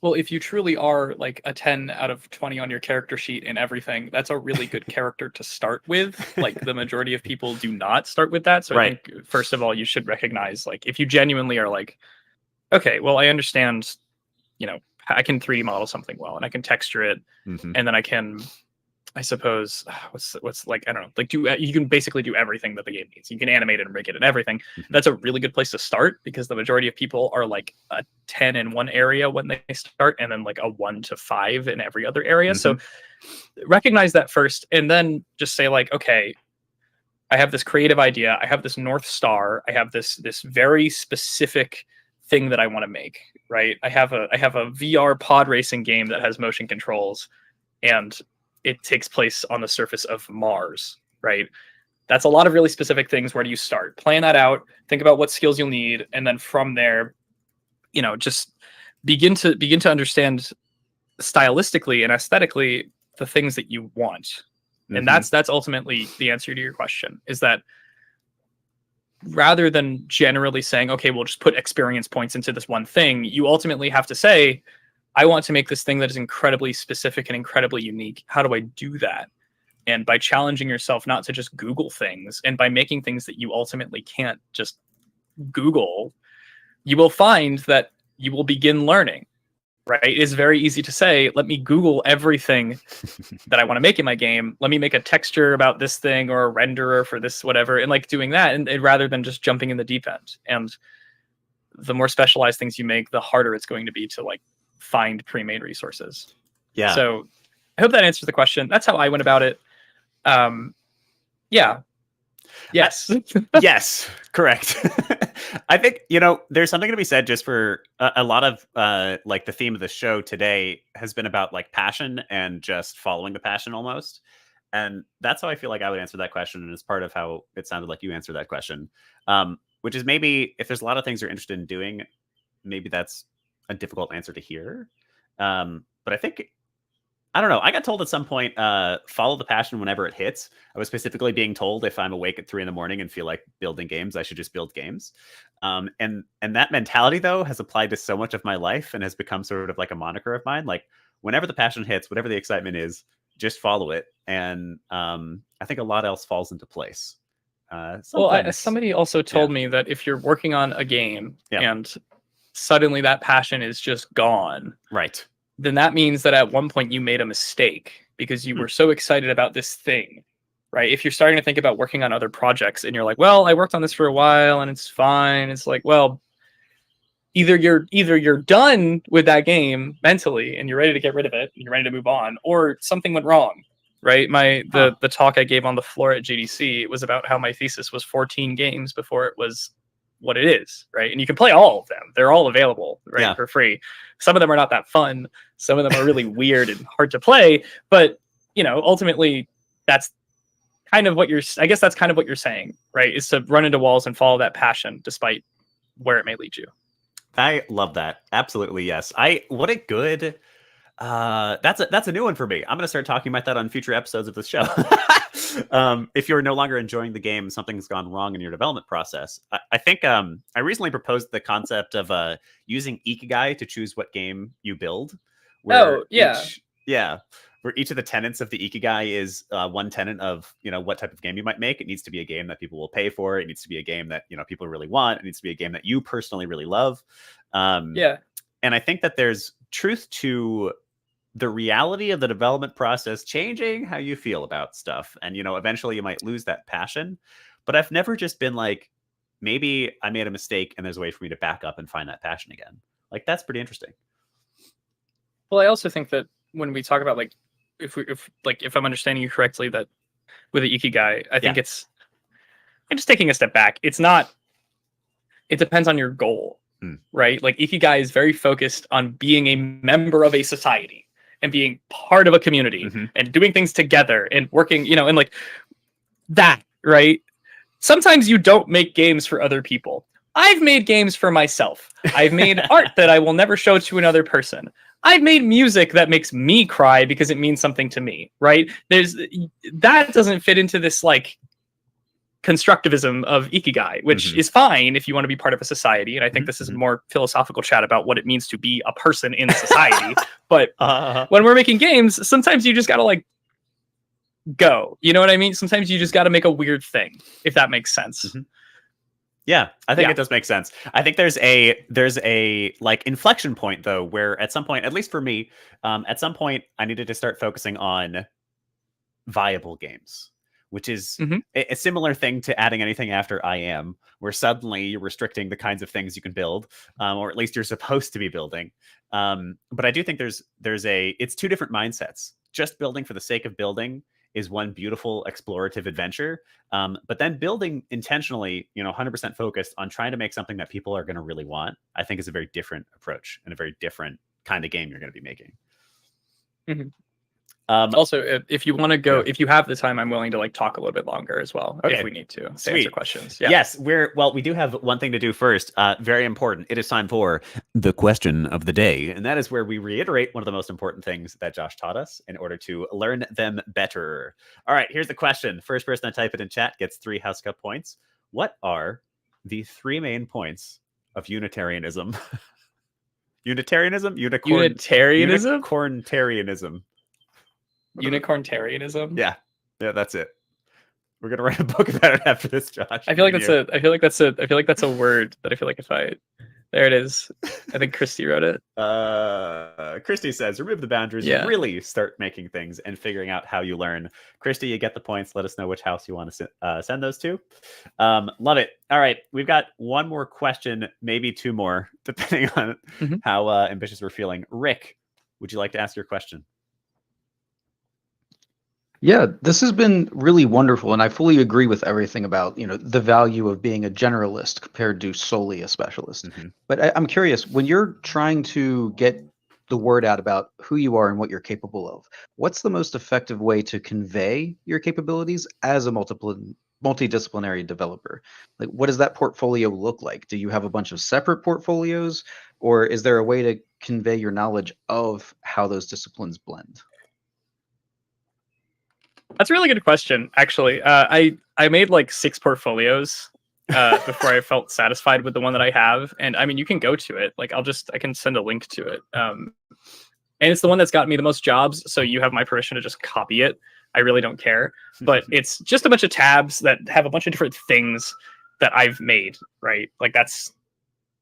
Well, if you truly are like a 10 out of 20 on your character sheet and everything, that's a really good character to start with. Like the majority of people do not start with that. So Right. I think first of all, you should recognize like if you genuinely are like, okay, well, I understand, I can 3D model something well and I can texture it Mhm. and then I can, I suppose, what's like, I don't know, like you can basically do everything that the game needs. You can animate it and rig it and everything. Mhm. That's a really good place to start because the majority of people are like a 10 in one area when they start and then like a 1 to 5 in every other area. So recognize that first and then just say like, okay, I have this creative idea. I have this North Star. I have this very specific thing that I want to make, right? I have a VR pod racing game that has motion controls and it takes place on the surface of Mars, right? That's a lot of really specific things. Where do you start? Plan that out, think about what skills you'll need, and then from there, just begin to understand stylistically and aesthetically the things that you want. And that's ultimately the answer to your question, is that rather than generally saying, okay, we'll just put experience points into this one thing, you ultimately have to say, I want to make this thing that is incredibly specific and incredibly unique. How do I do that? And by challenging yourself not to just Google things and by making things that you ultimately can't just Google, you will find that you will begin learning, right? It is very easy to say, let me Google everything that I want to make in my game. Let me make a texture about this thing or a renderer for this, whatever, and like doing that and rather than just jumping in the deep end. And the more specialized things you make, the harder it's going to be to like find pre-made resources. Yeah. So I hope that answers the question. That's how I went about it. Yeah. Yes. Yes, correct. I think, there's something to be said just for a lot of like the theme of the show today has been about like passion and just following the passion almost. And that's how I feel like I would answer that question. And it's part of how it sounded like you answered that question, which is maybe if there's a lot of things you're interested in doing, maybe that's a difficult answer to hear. But I think, I don't know. I got told at some point, follow the passion whenever it hits. I was specifically being told if I'm awake at 3 a.m. and feel like building games, I should just build games. And that mentality though has applied to so much of my life and has become sort of like a moniker of mine. Like whenever the passion hits, whatever the excitement is, just follow it. And I think a lot else falls into place. Well, somebody also told me that if you're working on a game and suddenly that passion is just gone, right, then that means that at one point you made a mistake because you were so excited about this thing, right? If you're starting to think about working on other projects and you're like, well, I worked on this for a while and it's fine. It's like, well, either you're done with that game mentally and you're ready to get rid of it and you're ready to move on, or something went wrong, right? The talk I gave on the floor at GDC was about how my thesis was 14 games before it was what it is, right? And you can play all of them. They're all available, right, for free. Some of them are not that fun. Some of them are really weird and hard to play. But, ultimately, that's kind of what that's kind of what you're saying, right? Is to run into walls and follow that passion despite where it may lead you. I love that. Absolutely, yes. What a good... that's a new one for me. I'm going to start talking about that on future episodes of this show. If you're no longer enjoying the game, something's gone wrong in your development process. I think I recently proposed the concept of using Ikigai to choose what game you build. Where where each of the tenets of the Ikigai is one tenet of what type of game you might make. It needs to be a game that people will pay for. It needs to be a game that people really want. It needs to be a game that you personally really love. And I think that there's truth to the reality of the development process changing how you feel about stuff. And, eventually you might lose that passion. But I've never just been like, maybe I made a mistake and there's a way for me to back up and find that passion again. Like, that's pretty interesting. Well, I also think that when we talk about like, if I'm understanding you correctly, that with the Ikigai, I think I'm just taking a step back. It depends on your goal, right? Like Ikigai is very focused on being a member of a society and being part of a community and doing things together and working, and like that, right? Sometimes you don't make games for other people. I've made games for myself. I've made art that I will never show to another person. I've made music that makes me cry because it means something to me, right? That doesn't fit into this like constructivism of ikigai, which is fine if you want to be part of a society. And I think this is a more philosophical chat about what it means to be a person in society. But when we're making games, sometimes you just gotta like go. You know what I mean? Sometimes you just gotta make a weird thing, if that makes sense. Yeah, I think it does make sense. I think there's a like inflection point though, where at some point, at least for me, at some point I needed to start focusing on viable games, which is a similar thing to adding anything after I am, where suddenly you're restricting the kinds of things you can build, or at least you're supposed to be building. But I do think it's two different mindsets. Just building for the sake of building is one beautiful explorative adventure. But then building intentionally, 100% focused on trying to make something that people are going to really want, I think is a very different approach and a very different kind of game you're going to be making. Also, if you want to go, if you have the time, I'm willing to like talk a little bit longer as well, if we need to answer questions. Yeah. Yes, we do have one thing to do first. Very important. It is time for the question of the day. And that is where we reiterate one of the most important things that Josh taught us in order to learn them better. All right, here's the question. First person to type it in chat gets 3 House Cup points. What are the 3 main points of Unitarianism? Unitarianism? Unitarianism? Unicorntarianism. Unicorntarianism. Yeah, that's it. We're gonna write a book about it after this, Josh. I feel like that's a word that I feel like there it is. I think Christy wrote it. Christy says, remove the boundaries, really start making things and figuring out how you learn. Christy, you get the points. Let us know which house you want to send those to. Love it. All right, we've got one more question, maybe 2 more, depending on how ambitious we're feeling. Rick, would you like to ask your question? Yeah, this has been really wonderful, and I fully agree with everything about the value of being a generalist compared to solely a specialist. But I'm curious, when you're trying to get the word out about who you are and what you're capable of, what's the most effective way to convey your capabilities as a multidisciplinary developer? Like, what does that portfolio look like? Do you have a bunch of separate portfolios, or is there a way to convey your knowledge of how those disciplines blend? That's a really good question, actually. I made like 6 portfolios before I felt satisfied with the one that I have. And I mean, you can go to it. Like I can send a link to it. And it's the one that's gotten me the most jobs. So you have my permission to just copy it. I really don't care. But it's just a bunch of tabs that have a bunch of different things that I've made, right? Like that's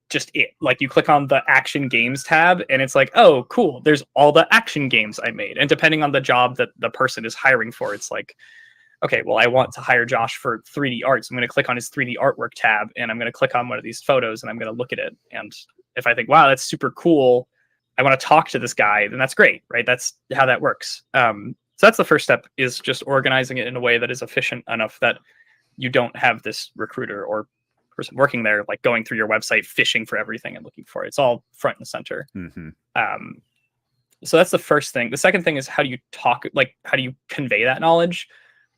just it. Like you click on the action games tab and it's like, oh, cool. There's all the action games I made. And depending on the job that the person is hiring for, it's like, okay, well, I want to hire Josh for 3D art. So I'm going to click on his 3D artwork tab and I'm going to click on one of these photos and I'm going to look at it. And if I think, wow, that's super cool, I want to talk to this guy, then that's great, right? That's how that works. So that's the first step, is just organizing it in a way that is efficient enough that you don't have this recruiter or person working there like going through your website fishing for everything and looking for it. It's all front and center. So that's the first thing. The second thing is, how do you convey that knowledge?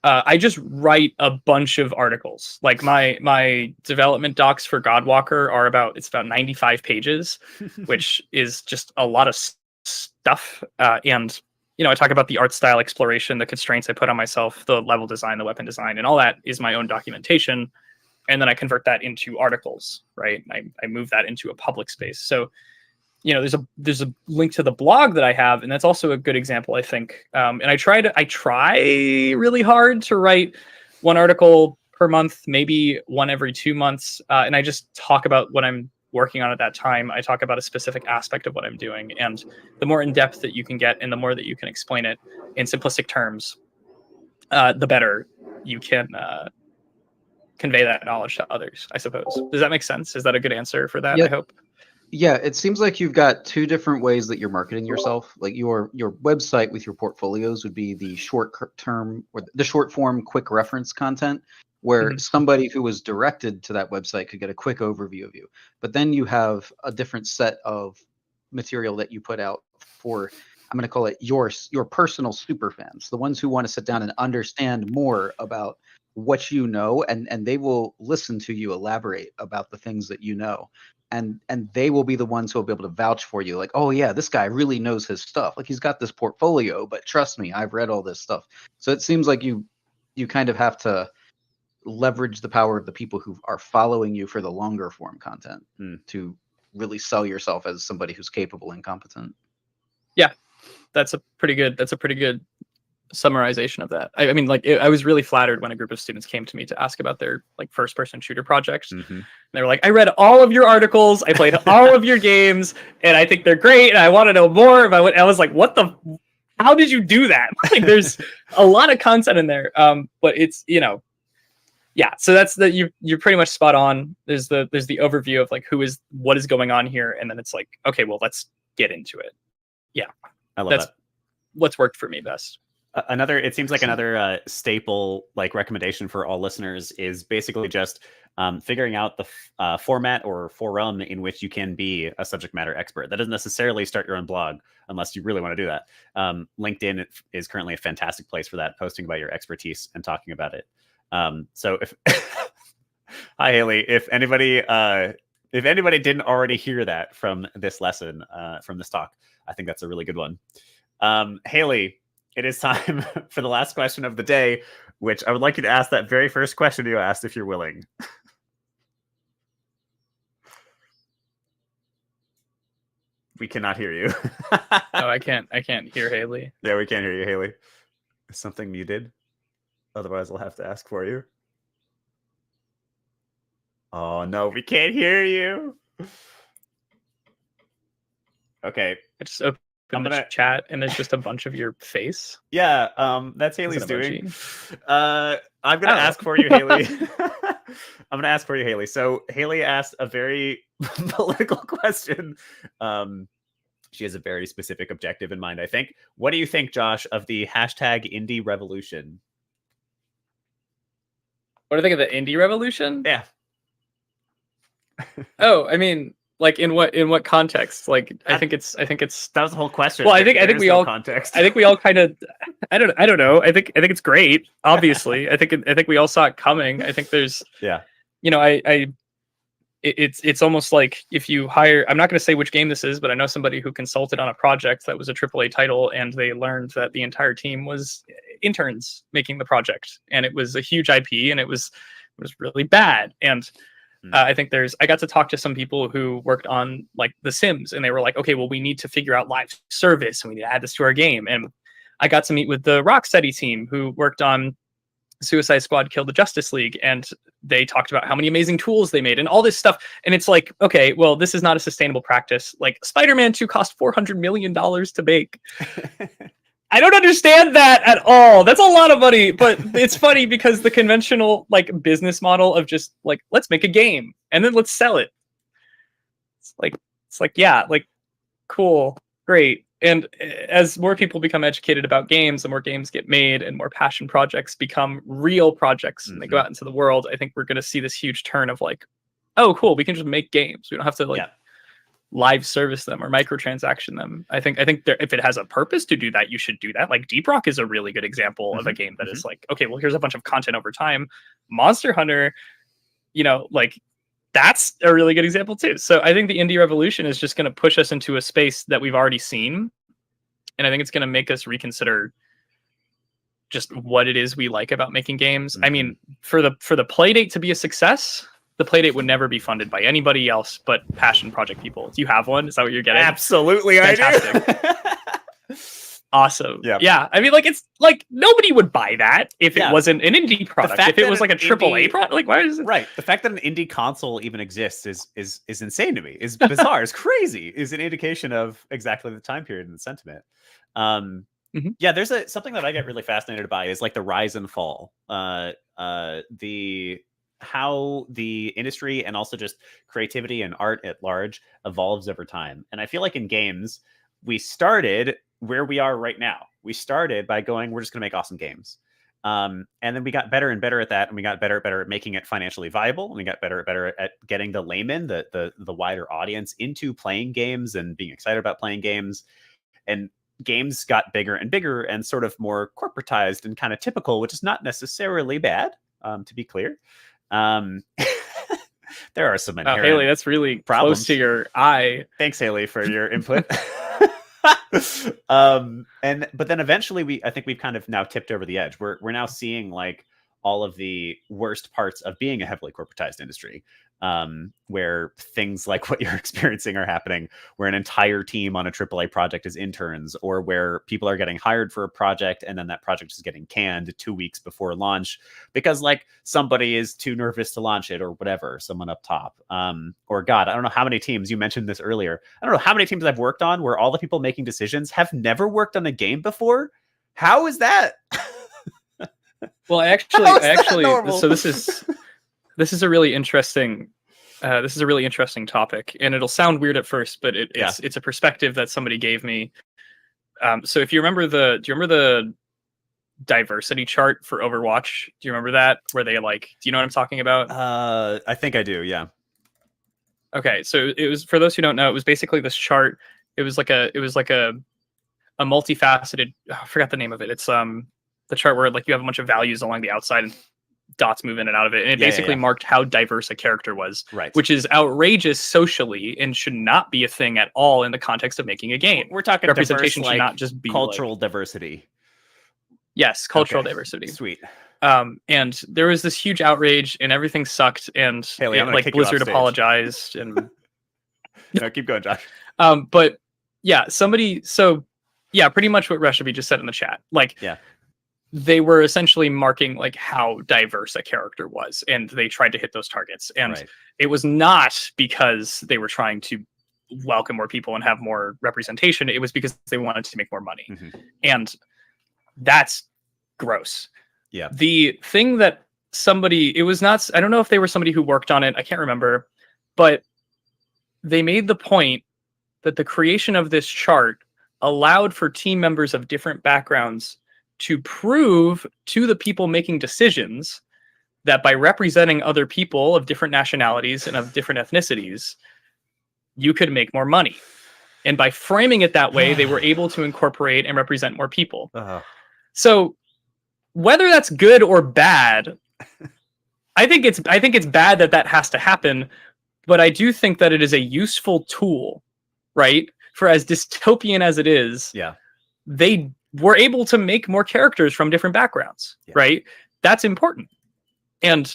I just write a bunch of articles. Like my development docs for Godwalker are about 95 pages, which is just a lot of stuff. And I talk about the art style exploration, the constraints I put on myself, the level design, the weapon design, and all that is my own documentation. And then I convert that into articles, right? I move that into a public space. So, there's a link to the blog that I have, and that's also a good example, I think. And I try really hard to write 1 article per month, maybe 1 every 2 months. And I just talk about what I'm working on at that time. I talk about a specific aspect of what I'm doing. And the more in depth that you can get and the more that you can explain it in simplistic terms, the better you can convey that knowledge to others, I suppose. Does that make sense? Is that a good answer for that? Yeah. I hope. Yeah, it seems like you've got 2 different ways that you're marketing yourself. Like your website with your portfolios would be the short term or the short form quick reference content, where somebody who was directed to that website could get a quick overview of you. But then you have a different set of material that you put out for, I'm going to call it your personal super fans, the ones who want to sit down and understand more about what you know, and they will listen to you elaborate about the things that you know. And they will be the ones who will be able to vouch for you, like, oh yeah, this guy really knows his stuff. Like, he's got this portfolio, but trust me, I've read all this stuff. So it seems like you kind of have to leverage the power of the people who are following you for the longer form content to really sell yourself as somebody who's capable and competent. Yeah, that's a pretty good summarization of that. I mean, like, I was really flattered when a group of students came to me to ask about their like first person shooter projects. And they were like, I read all of your articles, I played all of your games, and I think they're great, and I want to know more about what. I was like, how did you do that? Like, there's a lot of content in there. But it's, yeah, so that's you're pretty much spot on. There's the overview of like what is going on here, and then it's like, okay, well, let's get into it. Yeah, I love that. What's worked for me best. It seems like another staple like recommendation for all listeners is basically just figuring out the format or forum in which you can be a subject matter expert. That doesn't necessarily start your own blog unless you really want to do that. LinkedIn is currently a fantastic place for that, posting about your expertise and talking about it. So if hi Haley, if anybody didn't already hear that from this lesson, from this talk, I think that's a really good one. Haley, it is time for the last question of the day, which I would like you to ask that very first question you asked, if you're willing. We cannot hear you. No, I can't hear Haley. Yeah, we can't hear you, Haley. Is something muted? Otherwise, I'll have to ask for you. Oh, no, we can't hear you. Okay. I just opened the chat, and there's just a bunch of your face. Yeah, that's Haley's doing. I'm going to ask for you, Haley. I'm going to ask for you, Haley. So Haley asked a very political question. She has a very specific objective in mind, I think. What do you think, Josh, of the hashtag indie revolution? What do you think of the indie revolution? Yeah. Oh, I mean, like, in what context? Like, I think it's that was the whole question. Well, I think we all context. I think we all kind of I don't know. I think it's great. Obviously, I think we all saw it coming. I think there's it's almost like if you hire, I'm not going to say which game this is, but I know somebody who consulted on a project that was a AAA title, and they learned that the entire team was interns making the project, and it was a huge IP, and it was really bad. And I think I got to talk to some people who worked on like The Sims, and they were like, okay, well, we need to figure out live service, and we need to add this to our game. And I got to meet with the Rocksteady team who worked on Suicide Squad Kill the Justice League, and they talked about how many amazing tools they made and all this stuff. And it's like, okay, well, this is not a sustainable practice. Like, Spider-Man 2 cost $400 million to make. I don't understand that at all. That's a lot of money, but it's funny because the conventional like business model of just like, let's make a game and then let's sell it. It's like, yeah, like, cool, great. And as more people become educated about games, the more games get made and more passion projects become real projects and they go out into the world, I think we're going to see this huge turn of like, oh, cool, we can just make games. We don't have to like live service them or microtransaction them. I think if it has a purpose to do that, you should do that. Like Deep Rock is a really good example of a game that is like, okay, well, here's a bunch of content over time. Monster Hunter, like, that's a really good example too. So I think the indie revolution is just going to push us into a space that we've already seen. And I think it's going to make us reconsider just what it is we like about making games. I mean, for the Playdate to be a success, the Playdate would never be funded by anybody else but passion project people. Do you have one? Is that what you're getting? Absolutely, fantastic. I do. Awesome. Yeah. I mean, like, it's like nobody would buy that if it wasn't an indie product. If it was like a AAA product, like, why is it? Right. The fact that an indie console even exists is insane to me. Is bizarre. It's crazy. Is an indication of exactly the time period and the sentiment. Yeah, there's something that I get really fascinated by is like the rise and fall. How the industry and also just creativity and art at large evolves over time. And I feel like in games, we started where we are right now. We started by going, we're just going to make awesome games. And then we got better and better at that. And we got better at making it financially viable. And we got better at getting the layman, the wider audience into playing games and being excited about playing games. And games got bigger and bigger and sort of more corporatized and kind of typical, which is not necessarily bad. to be clear. There are some Oh, inherent Haley, that's really problems. close to your eye. Thanks, Haley, for your input. But then eventually I think we've kind of now tipped over the edge. We're now seeing like all of the worst parts of being a heavily corporatized industry, where things like what you're experiencing are happening, where an entire team on a AAA project is interns, or where people are getting hired for a project and then that project is getting canned 2 weeks before launch because like somebody is too nervous to launch it or whatever, someone up top. Or God, I don't know how many teams, you mentioned this earlier, I don't know how many teams I've worked on where all the people making decisions have never worked on a game before. How is that? Well, How is that normal? so this is a really interesting topic, and it'll sound weird at first, but it's a perspective that somebody gave me. So if you remember do you remember the diversity chart for Overwatch? Do you remember that? Where they like, do you know what I'm talking about? I think I do. Yeah. Okay, so it was, for those who don't know, it was basically this chart. It was like a multifaceted. I forgot the name of it. It's the chart where like you have a bunch of values along the outside and dots move in and out of it, and it basically marked how diverse a character was, right? Which is outrageous socially and should not be a thing at all in the context of making a game. We're talking representation diverse, should like, not just be cultural like, diversity. Yes, cultural diversity. Sweet. And there was this huge outrage, and everything sucked. And Haley, like Blizzard apologized, and no, keep going, Josh. But yeah, pretty much what Reshabi just said in the chat. Like, yeah. They were essentially marking like how diverse a character was, and they tried to hit those targets. And it was not because they were trying to welcome more people and have more representation. It was because they wanted to make more money. Mm-hmm. And that's gross. Yeah. The thing that it was not, I don't know if they were somebody who worked on it, I can't remember, but they made the point that the creation of this chart allowed for team members of different backgrounds to prove to the people making decisions that by representing other people of different nationalities and of different ethnicities, you could make more money. And by framing it that way, they were able to incorporate and represent more people. So whether that's good or bad, I think it's bad that has to happen, but I do think that it is a useful tool, right? For as dystopian as it is, they were able to make more characters from different backgrounds, right? That's important. And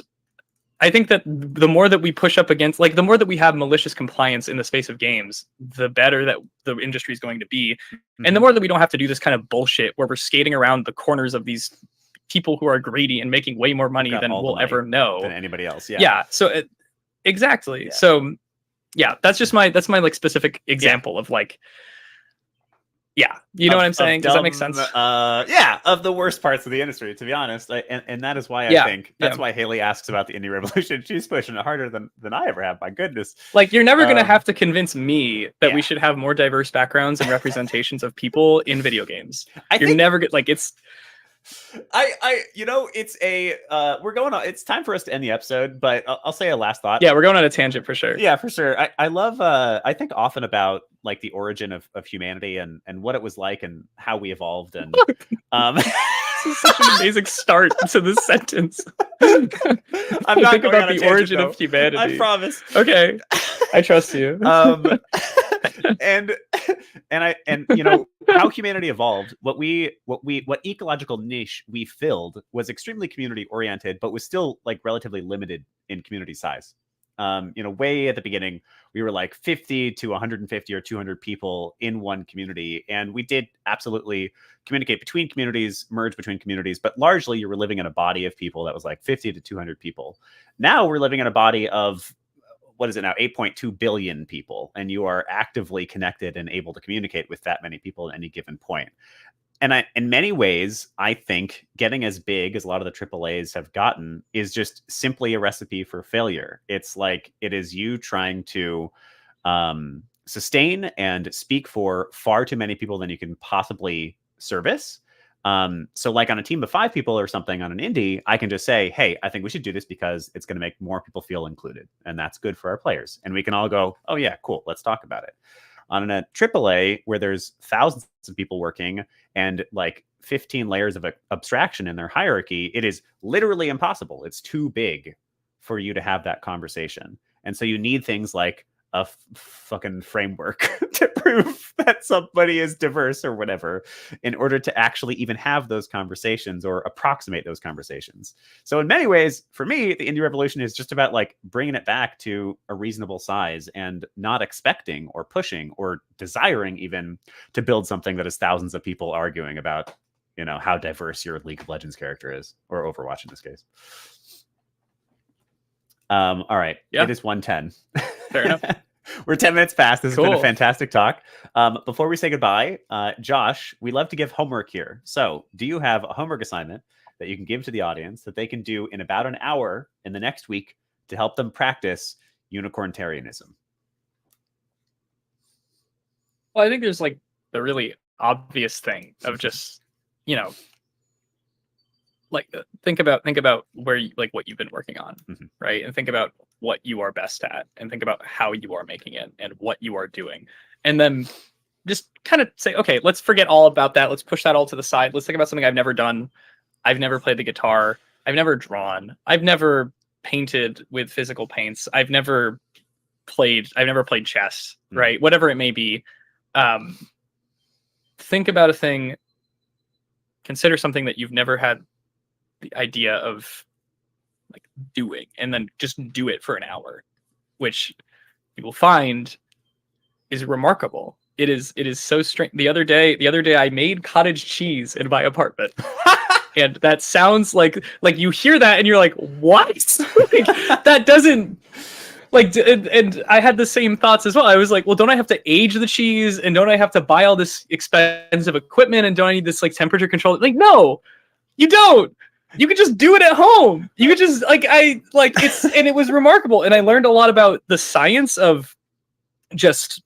I think that the more that we push up against, like, the more that we have malicious compliance in the space of games, the better that the industry is going to be. Mm-hmm. And the more that we don't have to do this kind of bullshit where we're skating around the corners of these people who are greedy and making way more money than we'll ever know. Than anybody else. Yeah. Yeah. So exactly. Yeah. So yeah, that's my like specific example of like, yeah, you know what I'm saying? Does that make sense? Yeah, of the worst parts of the industry, to be honest. And that is why I think that's why Haley asks about the indie revolution. She's pushing it harder than I ever have. My goodness. Like, you're never going to have to convince me that we should have more diverse backgrounds and representations of people in video games. You're never going to, like, it's... it's we're going on. It's time for us to end the episode, but I'll say a last thought. Yeah, we're going on a tangent for sure. Yeah, for sure. I love, I think often about like the origin of humanity and what it was like and how we evolved. And this is such an amazing start to this sentence. I'm not think about the origin of humanity. I promise. Okay, I trust you. And you know how humanity evolved. What ecological niche we filled was extremely community oriented, but was still like relatively limited in community size. Way at the beginning, we were like 50 to 150 or 200 people in one community, and we did absolutely communicate between communities, merge between communities, but largely you were living in a body of people that was like 50 to 200 people. Now we're living in a body of, what is it now, 8.2 billion people, and you are actively connected and able to communicate with that many people at any given point. And in many ways, I think getting as big as a lot of the AAAs have gotten is just simply a recipe for failure. It's like, it is you trying to sustain and speak for far too many people than you can possibly service. So like on a team of 5 people or something on an indie, I can just say, hey, I think we should do this because it's going to make more people feel included. And that's good for our players. And we can all go, oh yeah, cool, let's talk about it. On a AAA where there's thousands of people working and like 15 layers of abstraction in their hierarchy, it is literally impossible. It's too big for you to have that conversation. And so you need things like a fucking framework to prove that somebody is diverse or whatever in order to actually even have those conversations or approximate those conversations. So in many ways, for me, the indie revolution is just about like bringing it back to a reasonable size and not expecting or pushing or desiring even to build something that is thousands of people arguing about, you know, how diverse your League of Legends character is, or Overwatch in this case. All right. Yeah. It is 1:10. Fair enough. We're 10 minutes past. This has been a Cool. fantastic talk. Before we say goodbye, Josh, we love to give homework here. So do you have a homework assignment that you can give to the audience that they can do in about an hour in the next week to help them practice unicornitarianism? Well, I think there's like the really obvious thing of just, you know, like think about where you, like what you've been working on, right? And think about what you are best at, and think about how you are making it and what you are doing, and then just kind of say, okay, let's forget all about that. Let's push that all to the side. Let's think about something I've never done. I've never played the guitar. I've never drawn. I've never painted with physical paints. I've never played chess, right? Whatever it may be. Think about a thing. Consider something that you've never had the idea of like doing, and then just do it for an hour, which you will find is remarkable. It is so strange. The other day I made cottage cheese in my apartment. And that sounds like you hear that and you're like, what? Like, that doesn't like, and I had the same thoughts as well. I was like, well, don't I have to age the cheese, and don't I have to buy all this expensive equipment, and don't I need this like temperature control? Like, no, you don't. You could just do it at home. You could just it's, and it was remarkable. And I learned a lot about the science of just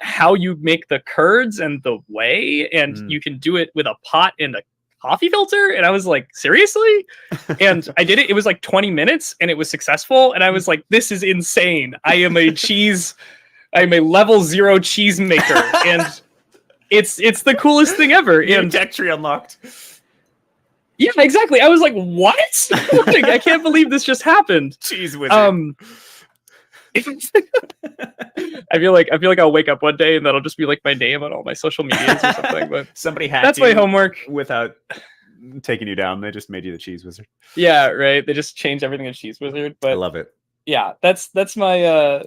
how you make the curds and the whey, and you can do it with a pot and a coffee filter. And I was like, seriously? And I did it. It was like 20 minutes and it was successful. And I was like, this is insane. I am a level 0 cheese maker. And it's the coolest thing ever. And tech tree unlocked. Yeah, exactly. I was like, what? Like, I can't believe this just happened. Cheese wizard. I feel like I'll wake up one day and that'll just be like my name on all my social medias or something. But somebody hacked that's my homework. Without taking you down, they just made you the cheese wizard. Yeah, right. They just changed everything to cheese wizard. But I love it. Yeah, that's my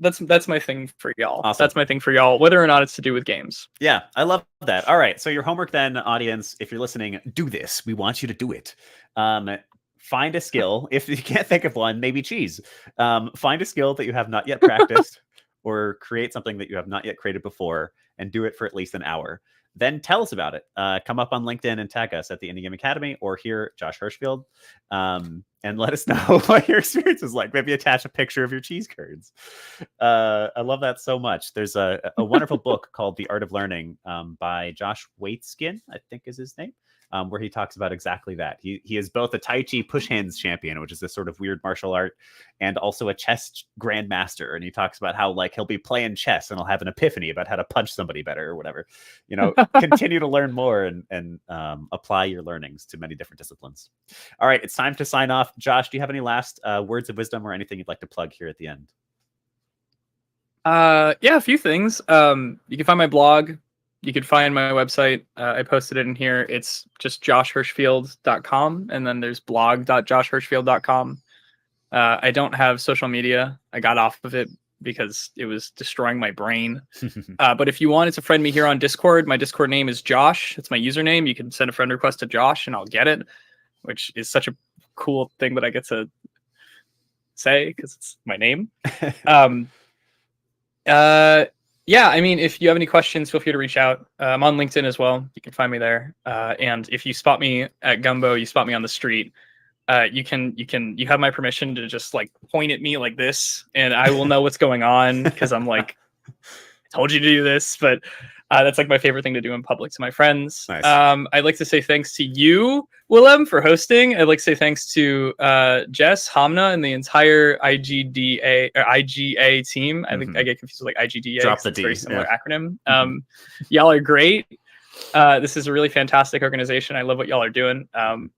that's my thing for y'all. Awesome. That's my thing for y'all, whether or not it's to do with games. Yeah, I love that. All right, so your homework then, audience, if you're listening, do this. We want you to do it. Find a skill. If you can't think of one, maybe cheese. Find a skill that you have not yet practiced, or create something that you have not yet created before, and do it for at least an hour. Then tell us about it. Come up on LinkedIn and tag us at the Indie Game Academy, or here, Josh Hirschfield, and let us know what your experience is like. Maybe attach a picture of your cheese curds. I love that so much. There's a wonderful book called The Art of Learning by Josh Waitzkin, I think is his name. Where he talks about exactly that. He is both a Tai Chi push hands champion, which is this sort of weird martial art, and also a chess grandmaster. And he talks about how like he'll be playing chess and he'll have an epiphany about how to punch somebody better or whatever. You know, continue to learn more and apply your learnings to many different disciplines. All right, it's time to sign off. Josh, do you have any last words of wisdom or anything you'd like to plug here at the end? Yeah, a few things. You can find my blog. You can find my website. I posted it in here. It's just joshhirschfield.com. And then there's blog.joshhirschfield.com. I don't have social media. I got off of it because it was destroying my brain. But if you wanted to friend me here on Discord, my Discord name is Josh. It's my username. You can send a friend request to Josh and I'll get it, which is such a cool thing that I get to say because it's my name. Yeah, I mean, if you have any questions, feel free to reach out. I'm on LinkedIn as well. You can find me there. And if you spot me at Gumbo, you spot me on the street, you have my permission to just like point at me like this, and I will know what's going on because I'm like, I told you to do this. But that's like my favorite thing to do in public to my friends. Nice. I'd like to say thanks to you, Willem, for hosting. I'd like to say thanks to Jess, Hamna, and the entire IGA team. I think I get confused with like IGDA. Drop the it's a D. very similar acronym. Y'all are great. This is a really fantastic organization. I love what y'all are doing. I'm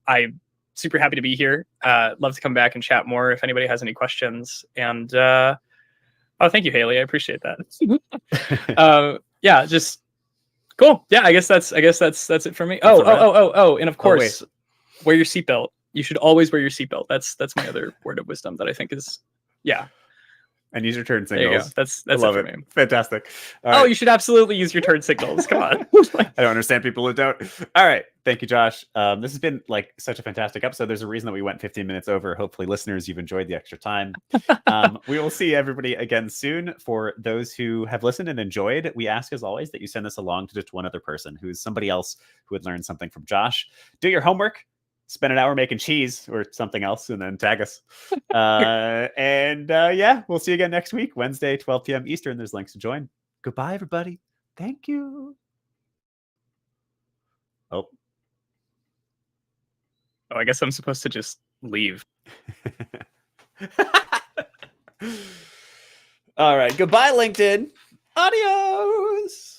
super happy to be here. Love to come back and chat more if anybody has any questions. And thank you, Haley. I appreciate that. Yeah, just cool. Yeah, I guess that's it for me. And of course, wear your seatbelt. You should always wear your seatbelt. That's my other word of wisdom that I think is, yeah. And use your turn There you go. signals. That's I love it it. for me. Fantastic. All Oh, right. you should absolutely use your turn signals. Come on. I don't understand people who don't. All right. Thank you, Josh. This has been like such a fantastic episode. There's a reason that we went 15 minutes over. Hopefully, listeners, you've enjoyed the extra time. We will see everybody again soon. For those who have listened and enjoyed, we ask, as always, that you send this along to just one other person who is somebody else who would learn something from Josh. Do your homework. Spend an hour making cheese or something else, and then tag us. Yeah, we'll see you again next week, Wednesday, 12 p.m. Eastern. There's links to join. Goodbye, everybody. Thank you. Oh, I guess I'm supposed to just leave. All right. Goodbye, LinkedIn. Adios.